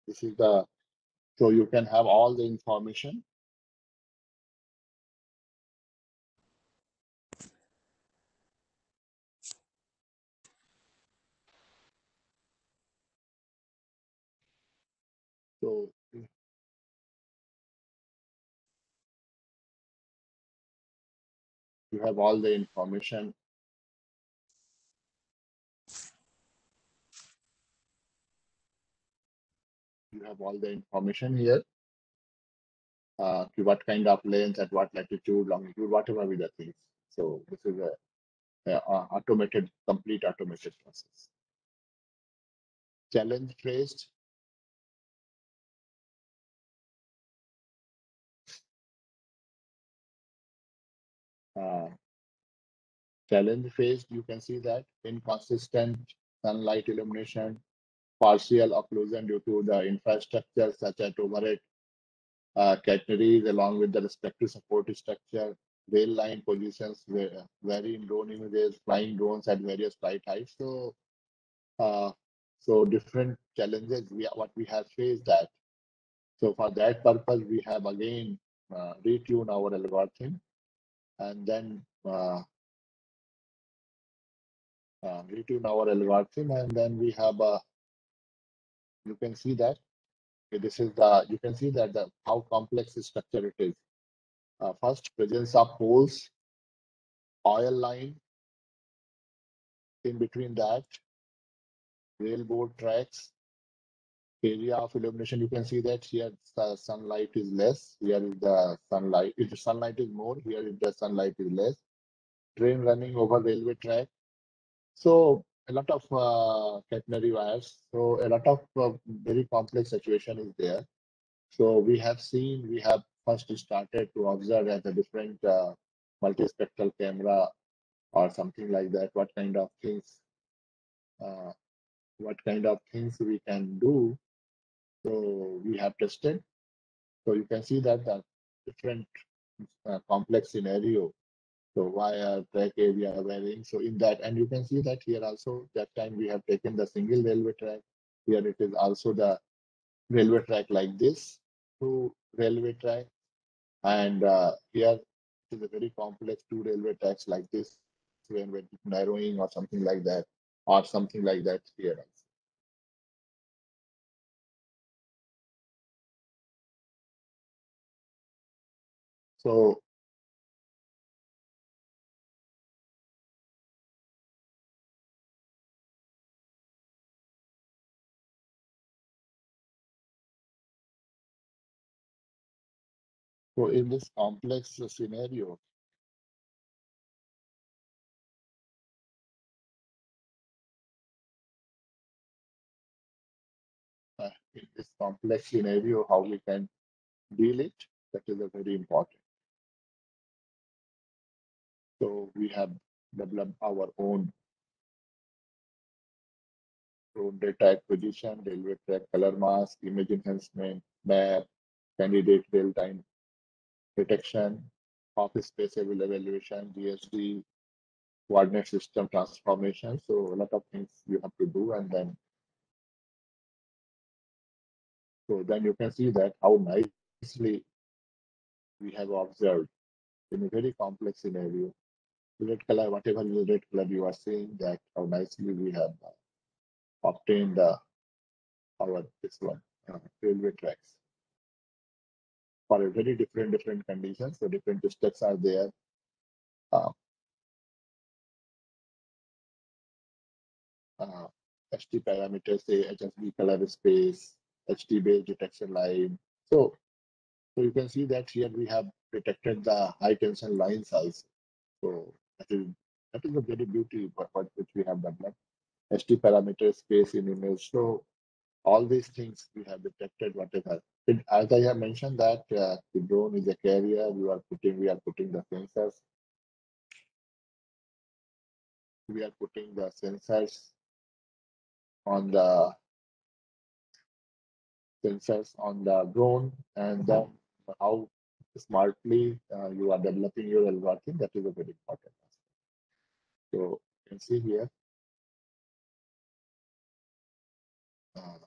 this is the, so you can have all the information. So you have all the information. You have all the information here. What kind of lens, at what latitude, longitude, whatever be the things. So this is a automated, complete automated process. Challenge faced. Challenge faced, you can see that inconsistent sunlight illumination, partial occlusion due to the infrastructure such as overhead catenaries along with the respective support structure, rail line positions, vary in drone images, flying drones at various flight heights. So, different challenges what we have faced that. So for that purpose, we have again retune our algorithm and then retune our algorithm, and then we have you can see that this is the, you can see that the how complex the structure it is. First, presence of poles, oil line, in between that, railroad tracks, area of illumination. You can see that here the sunlight is less. Here is the sunlight. If the sunlight is more, here is the sunlight is less. Train running over railway track. So a lot of catenary wires. So a lot of very complex situation is there. So we have seen, we have first started to observe at a different multispectral camera or something like that, what kind of things we can do. So we have tested. So you can see that the different complex scenario. So wire, track area, varying. So in that, and you can see that here also, that time we have taken the single railway track. Here it is also the railway track like this, two railway track. And here it is a very complex two railway tracks like this, when we're narrowing or something like that here also. So in this complex scenario, in this complex scenario, how we can deal it, that is a very important. So we have developed our own data acquisition, railway track color mask, image enhancement, map, candidate real-time detection, office space evaluation, GSD, coordinate system transformation. So a lot of things you have to do, and then you can see that how nicely we have observed in a very complex scenario. Red color, whatever is the red color you are seeing, that how nicely we have obtained our this one railway tracks for a very different conditions. So different steps are there. HT parameters, say HSB color space, HT base detection line. So you can see that here we have detected the high tension lines also. So that is a very beauty what which we have developed. ST parameter space in image. So all these things we have detected whatever. As I have mentioned that the drone is a carrier, we are putting the sensors. We are putting the sensors on the drone, and then how smartly you are developing your algorithm, that is a very important aspect. So you can see here. Uh,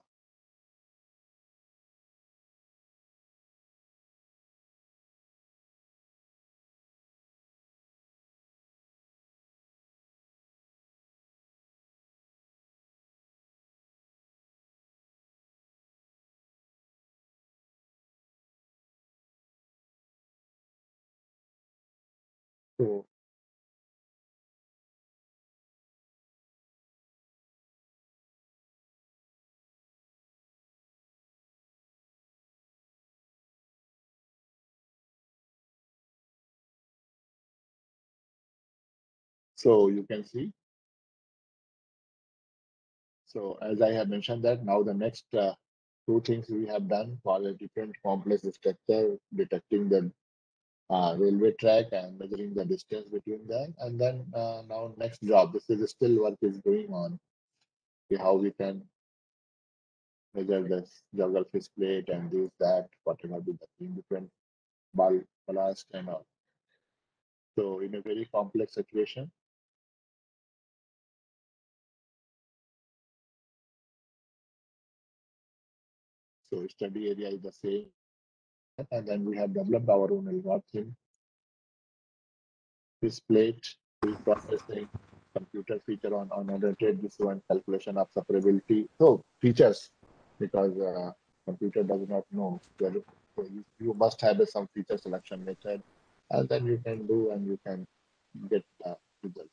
so so you can see. So as I have mentioned that now the next two things we have done for a different complex structure, detecting the railway track and measuring the distance between them. And then now next job, this is still work is going on. See how we can measure this geography split and this, that, whatever be the thing, different ballast and all. So in a very complex situation. So study area is the same. And then we have developed our own algorithm. This plate, pre-processing, computer feature on annotated this one, calculation of separability. So features, because computer does not know. So you must have some feature selection method, and then you can do and you can get results.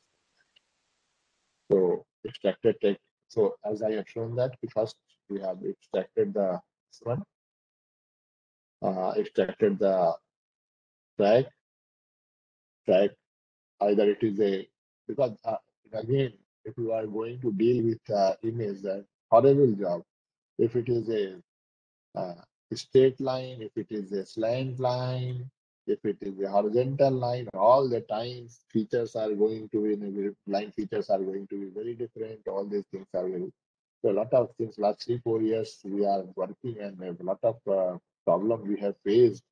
So extracted text. So as I have shown that, first we have extracted this one, extracted the track, either it is a, because again, if you are going to deal with image, that horrible job. If it is a straight line, if it is a slant line, if it is a horizontal line, all the times features are going to be, line features are going to be very different. All these things are very, so a lot of things, last 3-4 years we are working, and a lot of problem we have faced,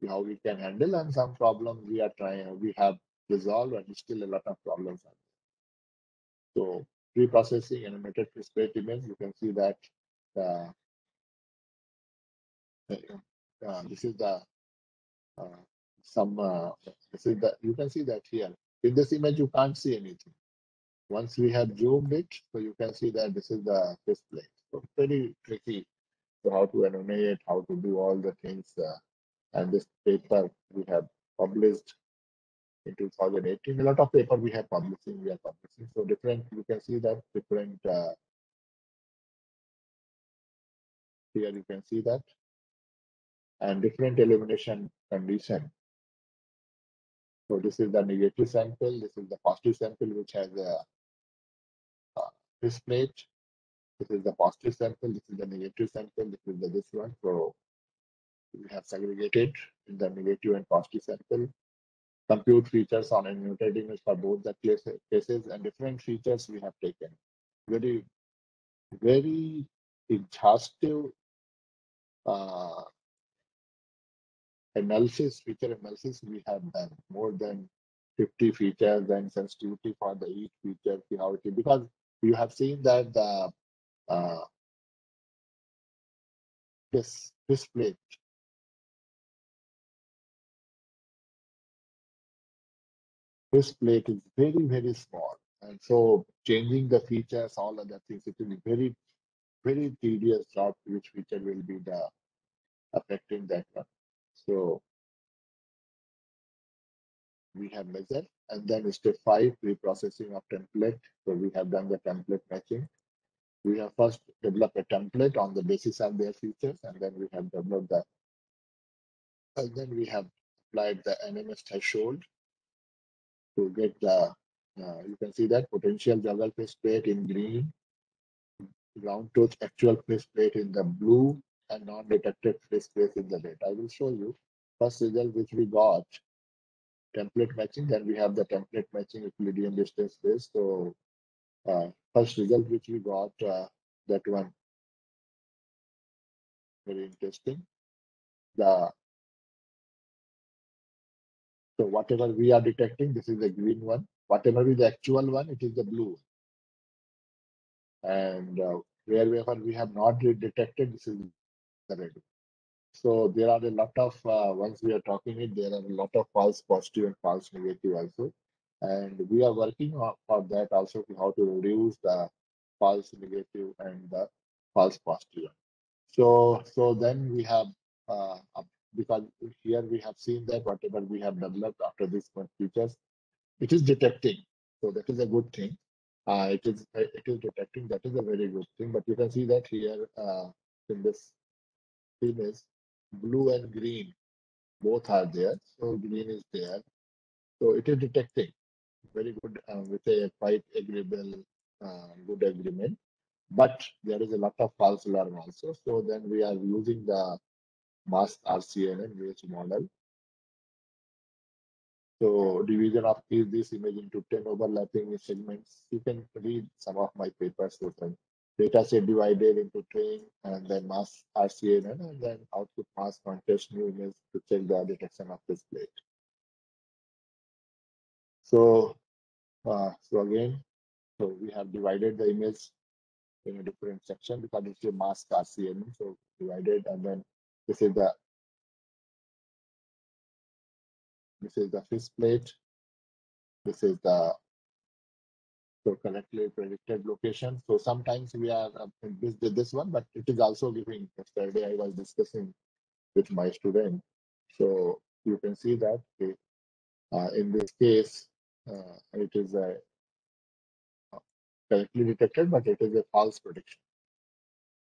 how we can handle, and some problems we have resolved, and still a lot of problems are there. So pre-processing and animated display image, you can see that uh, this is the some this is the, you can see that here in this image you can't see anything. Once we have zoomed it, so you can see that this is the display. So very tricky. So how to animate, how to do all the things, and this paper we have published in 2018. A lot of paper we are publishing. So different, you can see that different, here you can see that, and different illumination condition. So this is the negative sample, this is the positive sample which has a this plate. This is the positive sample, this is the negative sample, this is this one. So we have segregated in the negative and positive sample. Compute features on animated image for both the cases, and different features we have taken. Very, very exhaustive analysis, feature analysis we have done. More than 50 features and sensitivity for the each feature, see how it is. Because you have seen that the this plate, this plate is very, very small. And so changing the features, all other things, it will be very, very tedious job, which feature will be the affecting that one. So we have measured, and then step 5, pre-processing of template. So we have done the template matching. We have first developed a template on the basis of their features, and then we have developed that. And then we have applied the NMS threshold to get the, you can see that potential geographic state in green, ground truth actual faceplate in the blue and non-detected faceplate in the red. I will show you first result which we got template matching. Then we have the template matching Euclidean distance space. So first result which we got, that one very interesting. The so whatever we are detecting, this is the green one. Whatever is the actual one, it is the blue. And wherever we have not detected, this is the red. So there are a lot of once we are talking it, there are a lot of false positive and false negative also, and we are working on for that also to how to reduce the false negative and the false positive. So then we have because here we have seen that whatever we have developed after this one features, it is detecting. So that is a good thing. It is detecting. That is a very good thing. But you can see that here in this image, blue and green both are there. So green is there. So it is detecting very good with a quite agreeable, good agreement. But there is a lot of false alarm also. So then we are using the mask RCNN image model. So division of this image into 10 overlapping segments. You can read some of my papers with them. Data set divided into train and then mask RCNN and then output mask contrast new image to check the detection of this plate. So, so again, so we have divided the image in a different section because it's a mask RCNN. So divided and then this is the fish plate. This is the correctly predicted location. So sometimes we are this one, but it is also giving. Yesterday I was discussing with my student. So you can see that in this case, it is a correctly detected, but it is a false prediction.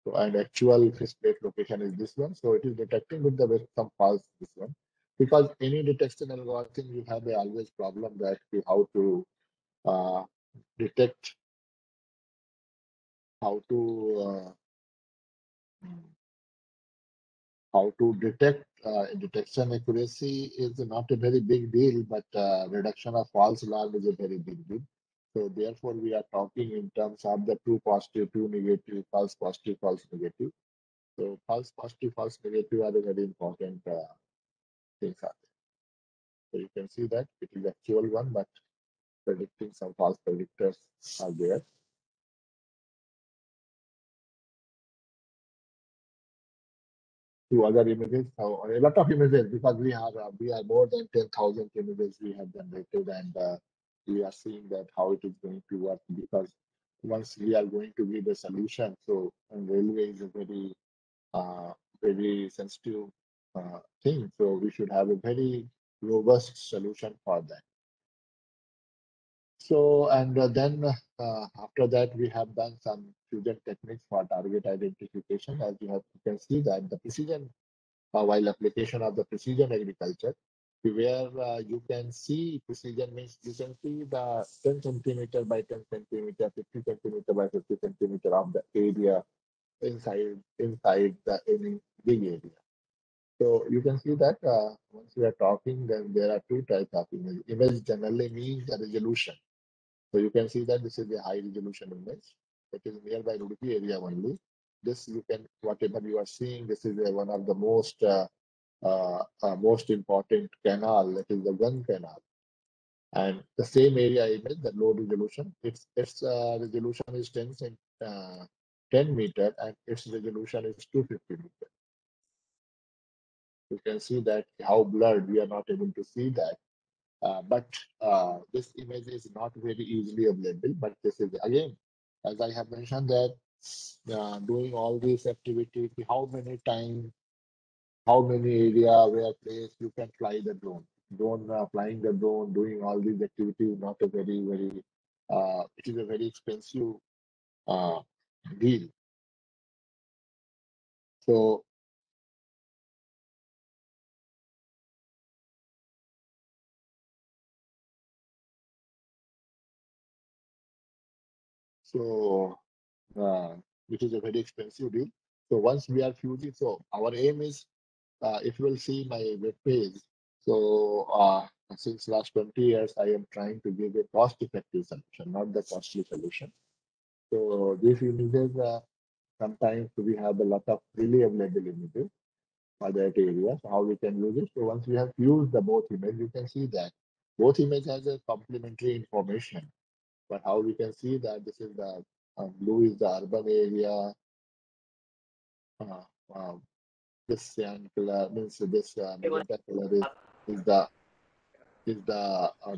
So and actual fish plate location is this one. So it is detecting with some false this one. Because any detection algorithm, you have a always problem that how to detect, how to detect detection accuracy is not a very big deal, but reduction of false alarm is a very big deal. So therefore, we are talking in terms of the true positive, true negative, false positive, false negative. So false positive, false negative are the very important things out there. So you can see that it is actual one, but predicting some false predictors are there. To other images, so a lot of images because we are more than 10,000 images we have generated, and we are seeing that how it is going to work because once we are going to give a solution, so and railway is a very sensitive thing, so we should have a very robust solution for that. So and then after that we have done some fusion techniques for target identification. As you can see that the precision while application of the precision agriculture, where you can see precision means you can see the 10 centimeter by 10 centimeter, 50 centimeter by 50 centimeter of the area inside the any big area. So you can see that once we are talking, then there are two types of image. Image generally means the resolution. So you can see that this is a high resolution image. It is nearby Udupi area only. This you can, whatever you are seeing, this is one of the most important canal, that is the Gang Canal. And the same area image, the low resolution, its resolution is 10 meter and its resolution is 250 meter. You can see that how blurred, we are not able to see that. But this image is not very easily available. But this is again, as I have mentioned that doing all these activities, how many times, how many area where place you can fly the drone. Flying the drone, doing all these activities, not a very it is a very expensive uh, deal. So so which is a very expensive deal. So once we are fusing, so our aim is, if you will see my web page, so since last 20 years, I am trying to give a cost-effective solution, not the costly solution. So these images, sometimes we have a lot of freely available images for that area. So how we can use it? So once we have used the both image, you can see that both image has a complementary information. But how we can see that this is the blue is the urban area. Uh, uh, this cyan color means this magenta color is the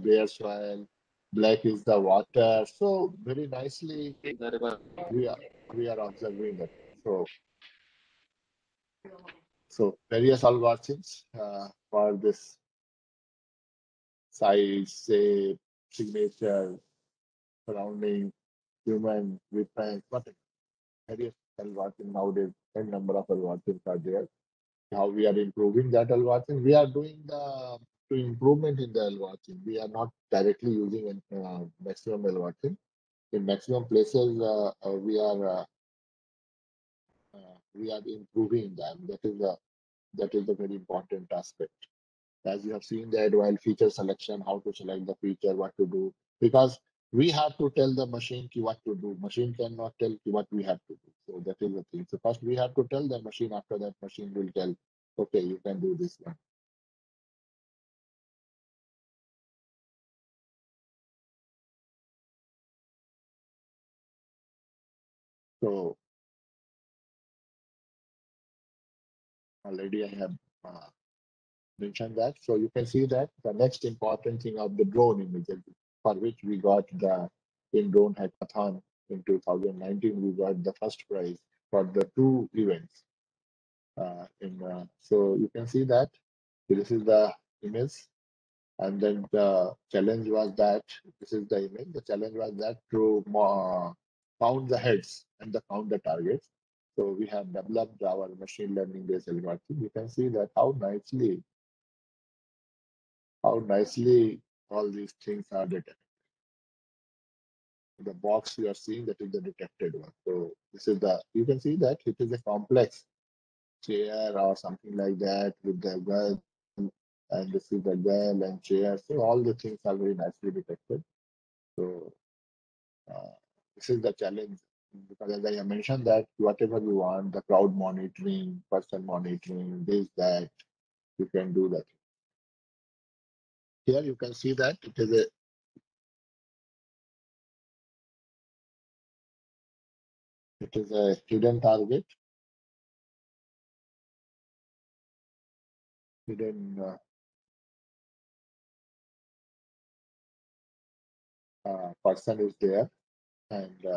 bare soil. Black is the water. So very nicely we are observing that. So various algorithms for this size, shape, signature, surrounding, human, reference, whatever. Various algorithms nowadays, a number of algorithms are there. How we are improving that algorithm? We are doing the to improvement in the algorithm. We are not directly using a maximum algorithm. In maximum places, we are improving them. That is a very important aspect. As you have seen that while feature selection, how to select the feature, what to do, because we have to tell the machine what to do. Machine cannot tell what we have to do. So that is the thing. So first we have to tell the machine. After that, machine will tell, okay, you can do this one. So already I have mentioned that. So you can see that the next important thing of the drone images, for which we got the in drone hackathon in 2019, we got the first prize for the two events. So you can see that this is the image, and then the challenge was that this is the image. The challenge was that to count the heads and the count the targets. So we have developed our machine learning based algorithm. You can see that how nicely all these things are detected. The box you are seeing, that is the detected one. So this is you can see that it is a complex chair or something like that with the well, and this is the well and chair. So all the things are very nicely detected. So uh, this is the challenge, because as I have mentioned that whatever you want, the crowd monitoring, person monitoring, this, that, you can do that. Here you can see that it is a hidden target, hidden person is there, and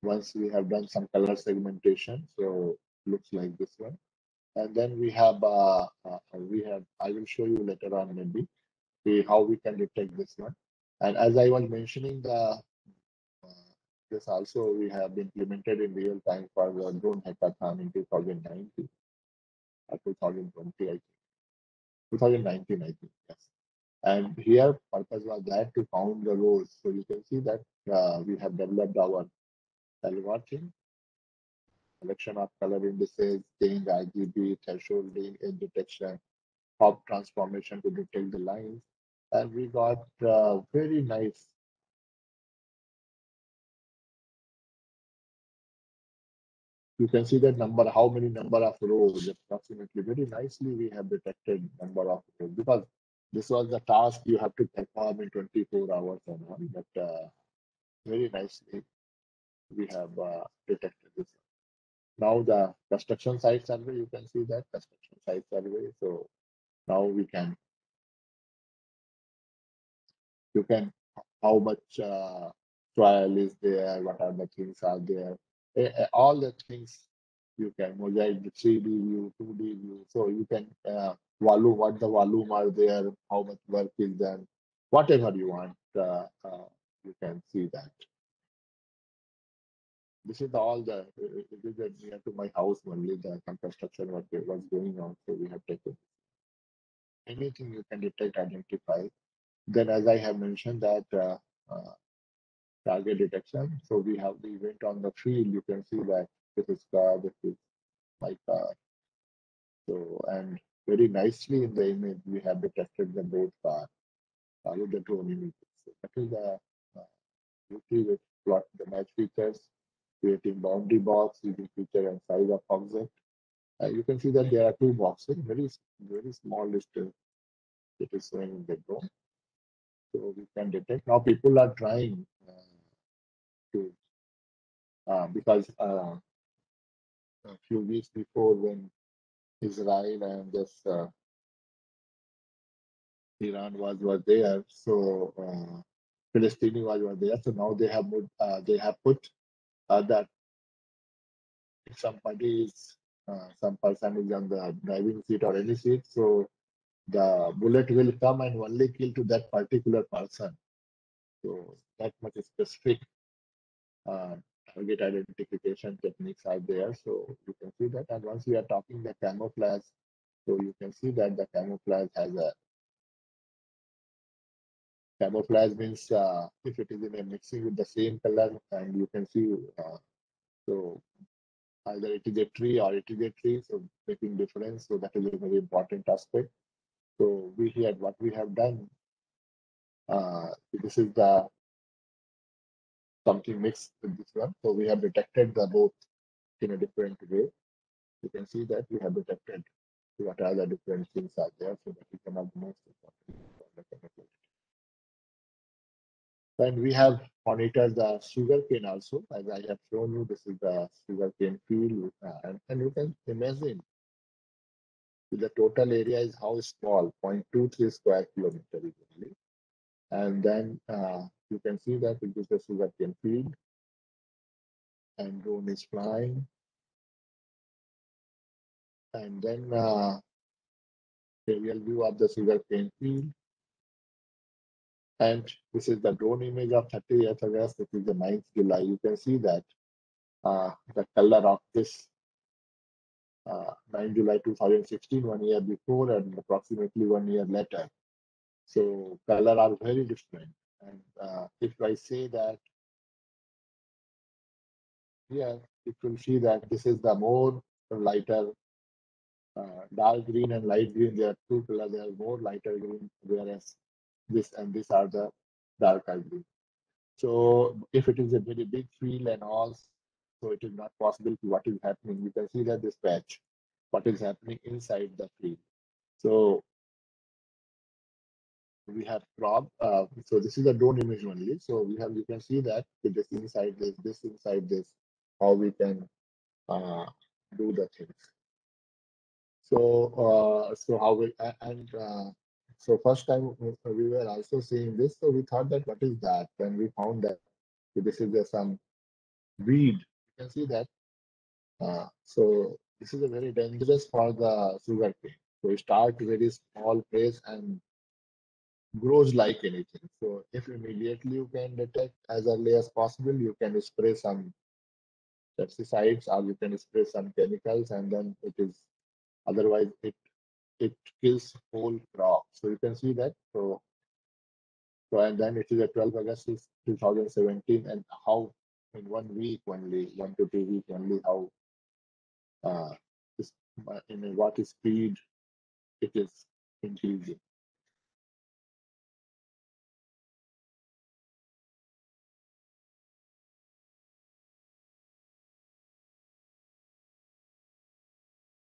once we have done some color segmentation, so looks like this one. And then we have I will show you later on maybe how we can detect this one. And as I was mentioning, this also we have implemented in real time for the drone hackathon in 2019 or 2020, I think. 2019, I think, yes. And here purpose was that to count the rows. So you can see that we have developed our algorithm, selection of color indices, change RGB, thresholding, edge detection, pop transformation to detect the lines. And we got very nice. You can see that number, how many number of rows approximately. Very nicely we have detected number of rows, because this was the task you have to perform in 24 hours and all. But very nicely we have detected this. Now the construction site survey, you can see that construction site survey. So now you can how much soil is there, what are the things are there, all the things you can mosaic, the 3D view, 2D view. So you can volume, what the volume are there, how much work is done, whatever you want, you can see that. This is all it is near to my house only, the construction work was going on. So we have taken anything you can detect, identify. Then as I have mentioned that target detection. So we went on the field. You can see that this is car, this is my car. So, and very nicely in the image, we have detected the both car with the drone images. So that is the beauty with plot the match features, creating boundary box using feature and size of object. You can see that there are two boxes, very small distance it is showing in the drone. So we can detect. Now people are trying to because a few weeks before when Israel and this Iran was there, so Palestinian was there. So now they have put that if somebody is some person is on the driving seat or any seat, so the bullet will come and only kill to that particular person. So that much specific uh, target identification techniques are there. So you can see that. And once we are talking the camouflage, so you can see that the camouflage has a camouflage means if it is in a mixing with the same color, and you can see so either it is a tree or it is a tree, so making difference. So that is a very important aspect. So we had what we have done. This is the something mixed with this one. So we have detected the both in a different way. You can see that we have detected what are the different things are there, so that we can have most important. And we have monitored the sugarcane also. As I have shown you, this is the sugarcane field, and you can imagine the total area is how small, 0.23 square kilometer only. And then you can see that it is the sugarcane field, and drone is flying. And then aerial view of the sugarcane field. And this is the drone image of 30th August. This is the 9th July. You can see that the color of this 9 July 2016, 1 year before, and approximately 1 year later. So color are very different. And if I say that here, you will see that this is the more lighter dark green and light green. There are two colors. They are more lighter green, whereas this and this are the darker green. So if it is a very big field and all, so it is not possible to what is happening. You can see that this patch, what is happening inside the field. So we have crop. So this is a drone image only. So we have, you can see that with this inside this inside this, how we can do the things. So so how we and so first time we were also seeing this. So we thought that what is that? Then we found that this is some weed. You can see that. So this is a very dangerous for the sugarcane. So it start very small place and grows like anything. So if immediately you can detect as early as possible, you can spray some pesticides or you can spray some chemicals, and then it is otherwise it kills whole crop. So you can see that. So and then it is a 12 August 2017, and how in 1 week only, 1 to 2 weeks only, how this, in what speed it is increasing.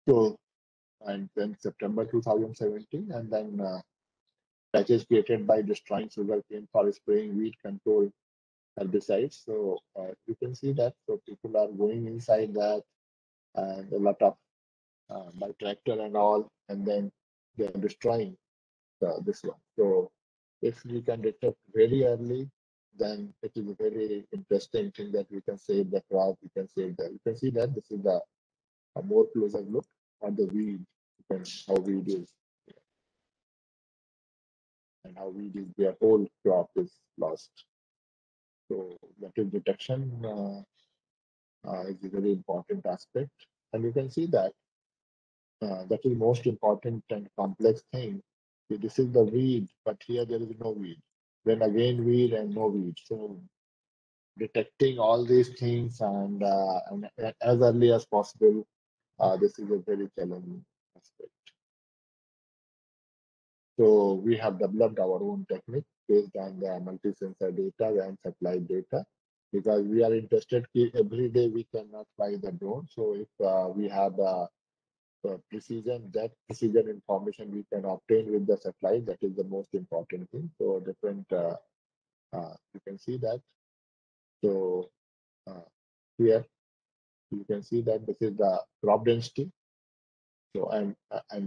So and then September 2017, and then patches created by destroying sugarcane for spraying weed control herbicides. So you can see that. So people are going inside that, and a lot of by tractor and all, and then they are destroying this one. So if we can detect very early, then it is a very interesting thing that we can save the crop. We can save the. You can see that this is the a more closer look at the weed. How weed is and how weed is their whole crop is lost. So that is detection is a very important aspect, and you can see that that is most important and complex thing. This is the weed, but here there is no weed. Then again weed and no weed. So detecting all these things and as early as possible, this is a very challenging aspect. So we have developed our own technique based on the multi-sensor data and satellite data, because we are interested every day we cannot fly the drone. So if we have that precision information we can obtain with the satellite, that is the most important thing. So different, you can see that. So here you can see that this is the crop density. So and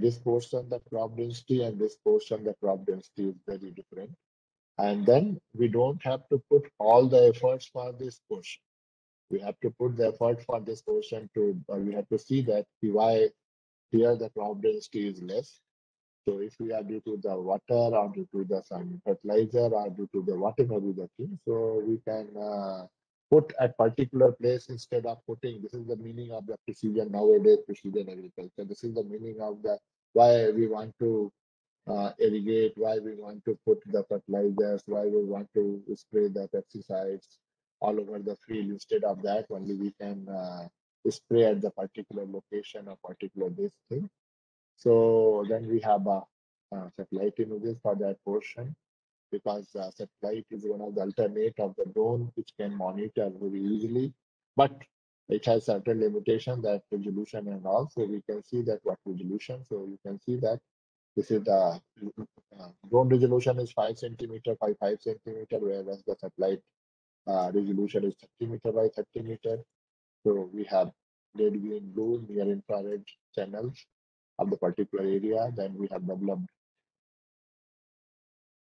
this portion the crop density and this portion the crop density is very different. And then we don't have to put all the efforts for this portion. We have to put the effort for this portion to, we have to see that why here the crop density is less. So if we are due to the water or due to the some fertilizer or due to the whatever is the thing, so we can put at particular place instead of putting. This is the meaning of the precision nowadays, precision agriculture. This is the meaning of the why we want to irrigate, why we want to put the fertilizers, why we want to spray the pesticides all over the field. Instead of that, only we can spray at the particular location or particular this thing. So then we have satellite images for that portion, because satellite is one of the alternate of the drone which can monitor very easily, but it has certain limitation, that resolution and all. So we can see that what resolution. So you can see that this is the drone resolution is 5 centimeter by 5 centimeter, whereas the satellite resolution is 30 meter by 30 meter. So we have red, green, blue, near infrared channels of the particular area. Then we have developed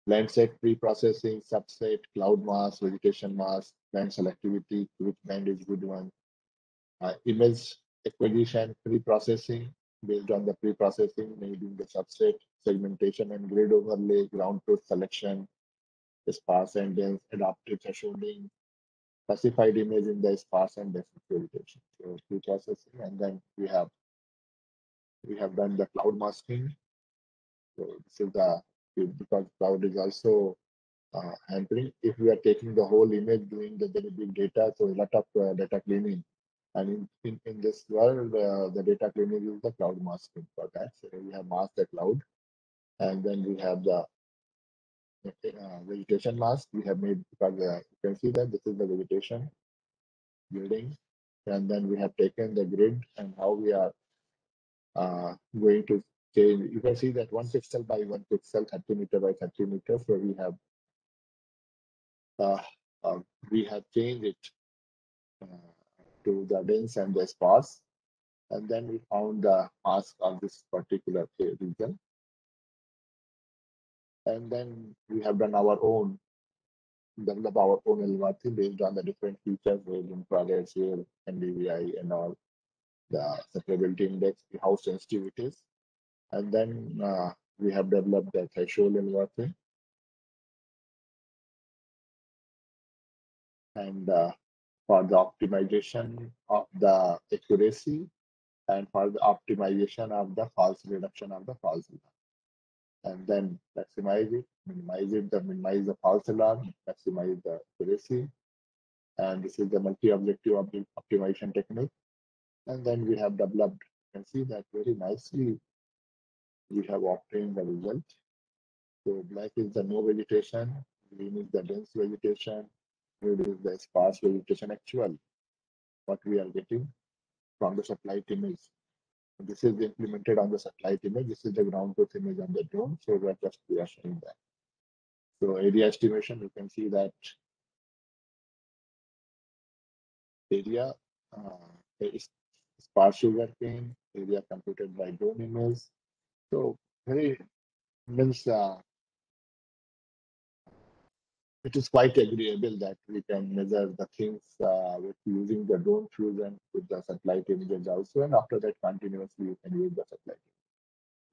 Landscape pre-processing, subset, cloud mask, vegetation mask, band selectivity, which band is good one. Image acquisition, pre-processing, based on the pre-processing, maybe the subset, segmentation and grid overlay, ground truth selection, sparse and dense, adaptive thresholding, classified image in the sparse and dense vegetation. So pre-processing, and then we have done the cloud masking. So this is the, because cloud is also hampering. If we are taking the whole image, doing the very big data, so a lot of data cleaning. And in this world, the data cleaning is the cloud masking for that. So we have masked the cloud, and then we have the vegetation mask we have made, because you can see that this is the vegetation building, and then we have taken the grid and how we are going to change. You can see that 1 pixel by 1 pixel, 30 meter by 30 meter. So we have changed it to the dense and the sparse, and then we found the mask of this particular region, and then we have done our own, develop our own algorithm based on the different features, wave infrared, here, NDVI, and all the separability index, how sensitive it is, and then we have developed the threshold algorithm, and for the optimization of the accuracy, and for the optimization of the false reduction of the false alarm. And then maximize it, minimize the false alarm, maximize the accuracy. And this is the multi-objective optimization technique. And then we have developed, you can see that very nicely we have obtained the result. So black is the no vegetation, green is the dense vegetation, red is the sparse vegetation actual, what we are getting from the satellite image. This is implemented on the satellite image. This is the ground truth image on the drone. So we are showing that. So area estimation, you can see that area is sparse sugarcane, area computed by drone image. So very means it is quite agreeable that we can measure the things with using the drone fusion with the satellite images also, and after that continuously you can use the satellite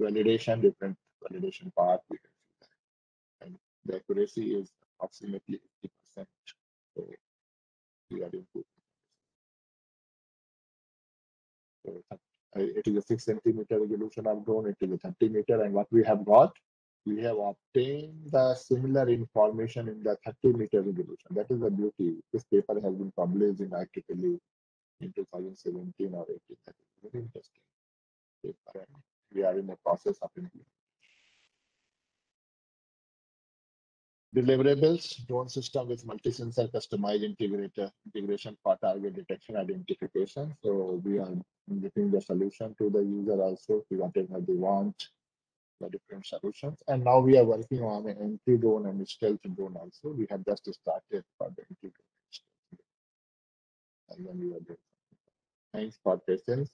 validation, different validation path. We can see that, and the accuracy is approximately 50%. So we are improving. So it is a 6 centimeter resolution of drone. It is a 30 meter, and what we have got we have obtained the similar information in the 30-meter resolution. That is the beauty. This paper has been published in IEEE in 2017 or 18. That is very interesting paper, and we are in the process of implementing. Deliverables, drone system with multi-sensor customized integration for target detection identification. So we are giving the solution to the user also to whatever they want, the different solutions. And now we are working on an entry drone and stealth drone also. We have just started for the entry drone. And then we are doing. Thanks for patience.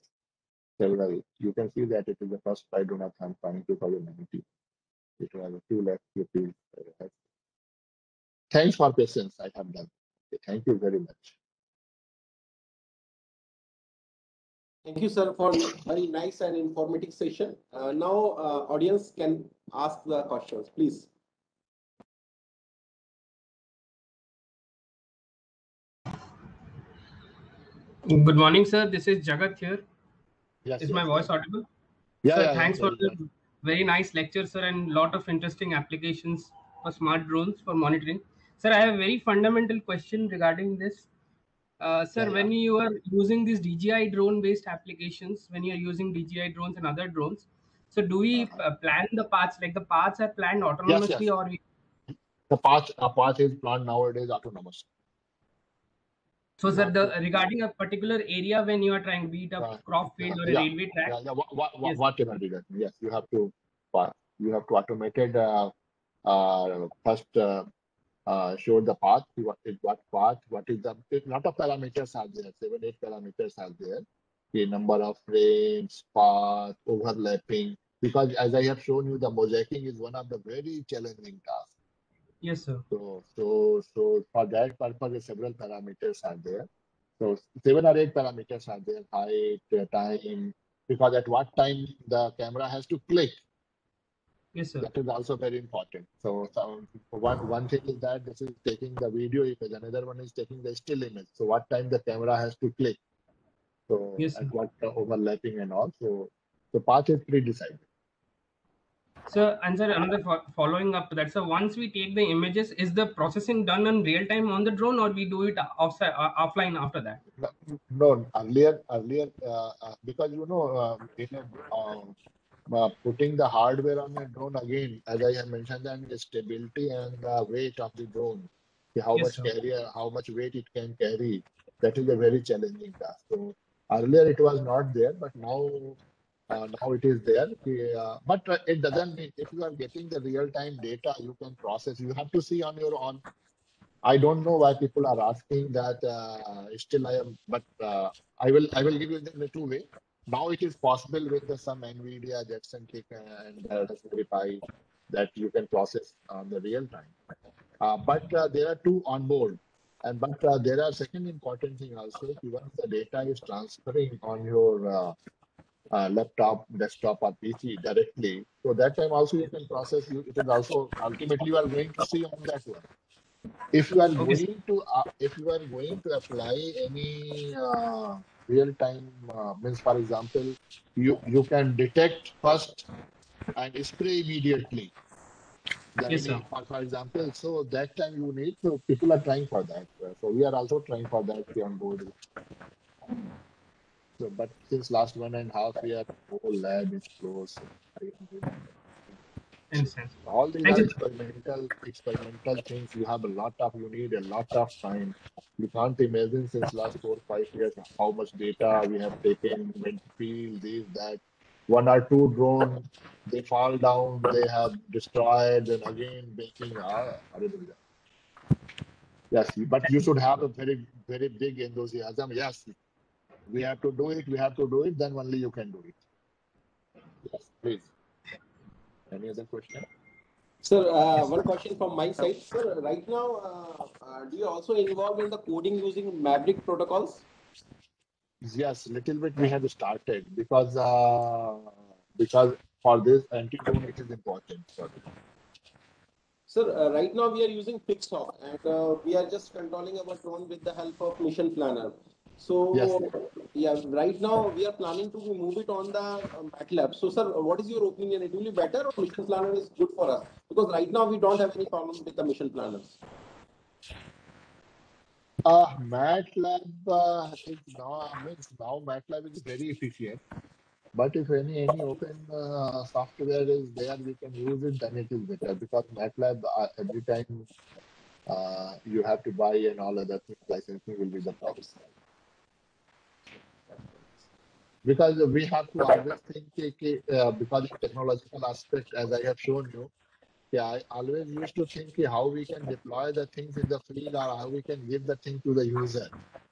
Several, you can see that it is the first flight drone of in 2019. It was a 2 lakh rupees. Thanks for patience. I have done. Okay, thank you very much. Thank you, sir, for very nice and informative session. Now, audience can ask the questions, please. Good morning, sir. This is Jagat here. Yes, Is yes, my voice yes. audible? Yeah, Sir, yeah, thanks yeah, for the very nice lecture, sir, and lot of interesting applications for smart drones for monitoring. Sir, I have a very fundamental question regarding this. Sir, Yeah, when you are using these DJI drone-based applications, when you are using DJI drones and other drones, so do we plan the paths, like the paths are planned yes, autonomously, yes. or we? The path is planned nowadays autonomous. So, You sir, have the to- regarding a particular area when you are trying, be it a crop field or a railway track. yeah, Yes. whatever be that. Yes, you have to automated first show the path. What path? What is the lot of parameters are there? 7, 8 parameters are there. The number of frames, path, overlapping. Because as I have shown you, the mosaicing is one of the very challenging tasks. Yes, sir. So for that purpose, several parameters are there. So 7 or 8 parameters are there: height, time. Because at what time the camera has to click. Yes, sir. That is also very important. So one thing is that this is taking the video image. Another one is taking the still image. So what time the camera has to click. So Yes, sir. at what overlapping and all. So the path is pre-decided. So, and sir, another following up to that. So, once we take the images, is the processing done in real time on the drone, or we do it offline after that? No, earlier, because putting the hardware on a drone again, as I have mentioned, that the stability and the weight of the drone, how Yes, much sir. carrier, how much weight it can carry, that is a very challenging task. So earlier it was not there, but now it is there. But it doesn't mean if you are getting the real time data, you can process. You have to see on your own. I don't know why people are asking that. Still, I am, but I will give you in a 2 way. Now it is possible with some NVIDIA Jetson Kick and Raspberry Pi that you can process on the real time. But there are 2 on board, and but there are second important thing also. Once the data is transferring on your laptop, desktop, or PC directly, so that time also you can process. It is also ultimately you are going to see on that one. If you are Okay, sir. going to apply any real time means, for example, you can detect first and spray immediately. Yes, sir. For example, so that time you need, so people are trying for that. So we are also trying for that on board. So, but since last 1.5 year, whole lab is closed. So Understand. all these Thank are you. experimental things. You need a lot of time. You can't imagine since last 4 5 years how much data we have taken, wind field, this, that. 1 or 2 drone, they fall down, they have destroyed, and again making yes, but you should have a very, very big enthusiasm. Yes, we have to do it, then only you can do it. Yes, please. Any other question? Sir, one question from my side. Sir, right now, do you also involve in the coding using Maverick protocols? Yes, little bit we have started because for this anti-drone it is important. Sir, right now we are using Pixhawk and we are just controlling our drone with the help of Mission Planner. So Yes. yeah, right now we are planning to move it on the MATLAB. So sir, what is your opinion? It will be better or mission planner is good for us? Because right now we don't have any problem with the mission planners. MATLAB, is now, means now MATLAB is very efficient. But if any open software is there, we can use it, then it is better, because MATLAB every time you have to buy and all other things, licensing will be the problem. Because we have to always think, because of technological aspect, as I have shown you, I always used to think how we can deploy the things in the field or how we can give the thing to the user.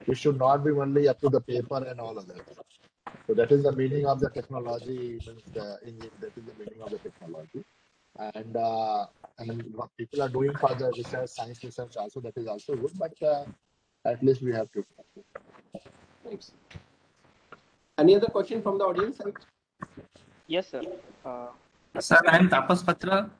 It should not be only up to the paper and all of that. So that is the meaning of the technology, means that is the meaning of the technology. And what people are doing for the research, science research also, that is also good, but at least we have to. Thanks. Any other question from the audience? Yes, sir. Sir, I am Tapas Patra.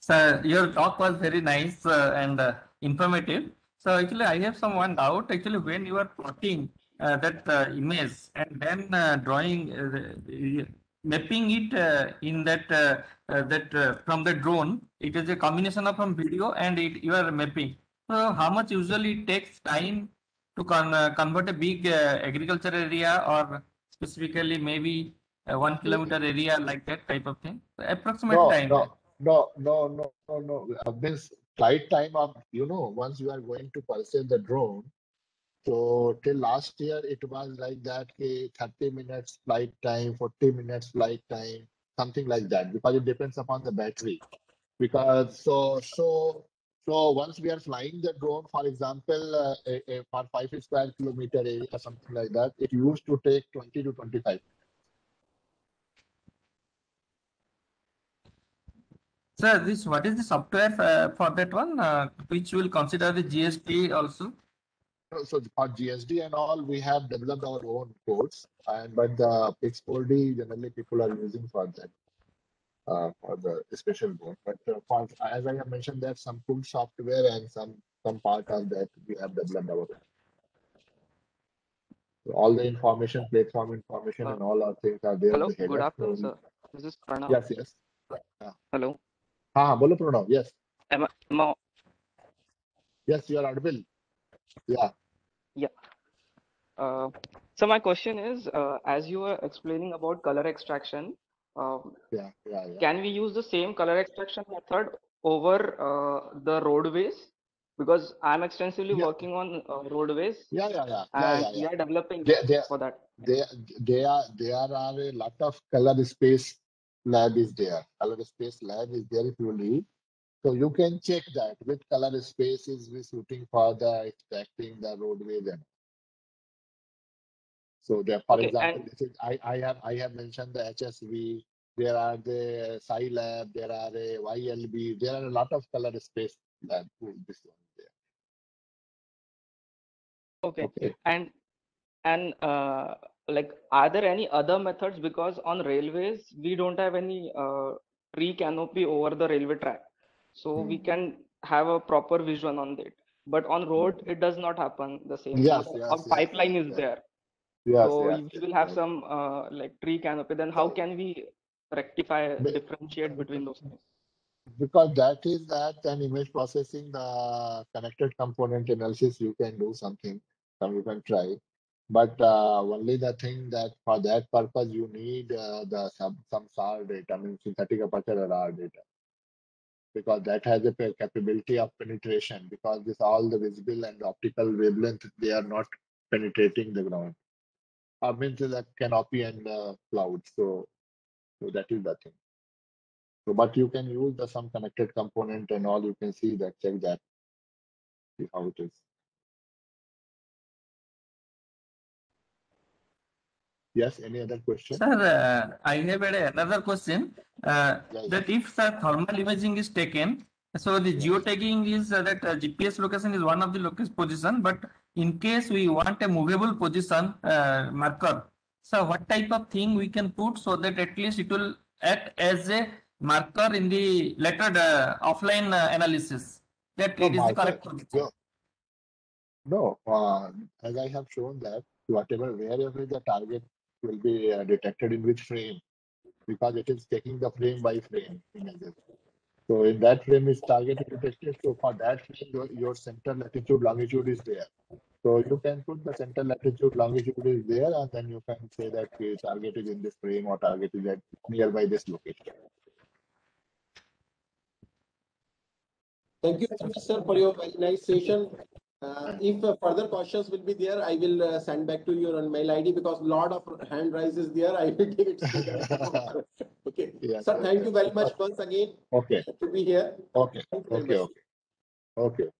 Sir, your talk was very nice and informative. So actually, I have some one doubt. Actually, when you are plotting that image and then drawing, mapping it in that from the drone, it is a combination of from video and you are mapping. So how much usually it takes time to convert a big agriculture area, or specifically maybe 1 kilometer area, like that type of thing? Approximate time. No. Means flight time of, once you are going to purchase the drone, so till last year it was like that, 30 minutes flight time, 40 minutes flight time, something like that, because it depends upon the battery. Because so once we are flying the drone, for example, for 5 square kilometer area, something like that, it used to take 20 to 25. Sir, what is the software for that one, which will consider the GST also? So for GSD and all, we have developed our own codes, but the Pix4D generally people are using for that, for the special board. But for, as I have mentioned, there's some full software and some part of that we have developed our own. So all the information, platform information, and all our things are there. Hello, in the header. good afternoon, sir. This is Pranav. Yes. Hello. Bolo Pranav. Yes. Am I- Yes, you are audible. Yeah. So my question is, as you were explaining about color extraction, Yeah. can we use the same color extraction method over the roadways? Because I'm extensively Yeah. working on roadways, Yeah. and we are developing for that. There are a lot of color space lab is there. Color space lab is there if you need. So you can check that with color spaces we shooting for the extracting the roadways. And so there, for Okay, example, and this is I have mentioned the HSV. There are the Scilab. There are a YLB. There are a lot of color space lab. This one there. okay, and like, are there any other methods? Because on railways we don't have any tree canopy over the railway track, so we can have a proper vision on that. But on road it does not happen the same. Yes. Our pipeline is there, so Yes. we will have some like tree canopy. Then how can we rectify, differentiate between those things? Because that is that and image processing, the connected component analysis, you can do something, you can try. But only the thing that for that purpose you need the some SAR data, means synthetic aperture radar data, because that has a capability of penetration. Because this all the visible and optical wavelength, they are not penetrating the ground. Means the canopy and cloud. So that is the thing. So, but you can use some connected component and all. You can see that, check that, see how it is. Yes. Any other question? Sir, I have another question. Yeah. That if the thermal imaging is taken, so the geotagging is that GPS location is one of the location position, but in case we want a movable position marker, so what type of thing we can put so that at least it will act as a marker in the later offline analysis that it is the correct position? No, as I have shown that wherever the target will be detected in which frame, because it is taking the frame by frame images. So in that frame is targeted detected. So for that frame, your center latitude longitude is there. So you can put the center latitude longitude is there, and then you can say that target is in this frame or target is at nearby this location. Thank you very much, sir, for your very nice session. If further questions will be there, I will send back to you on mail ID because lot of hand raises there. I will take it straight away. Okay. Yeah. Sir, thank you very much once again Okay. to be here. Okay. Thank you very Okay. much. Okay. Okay.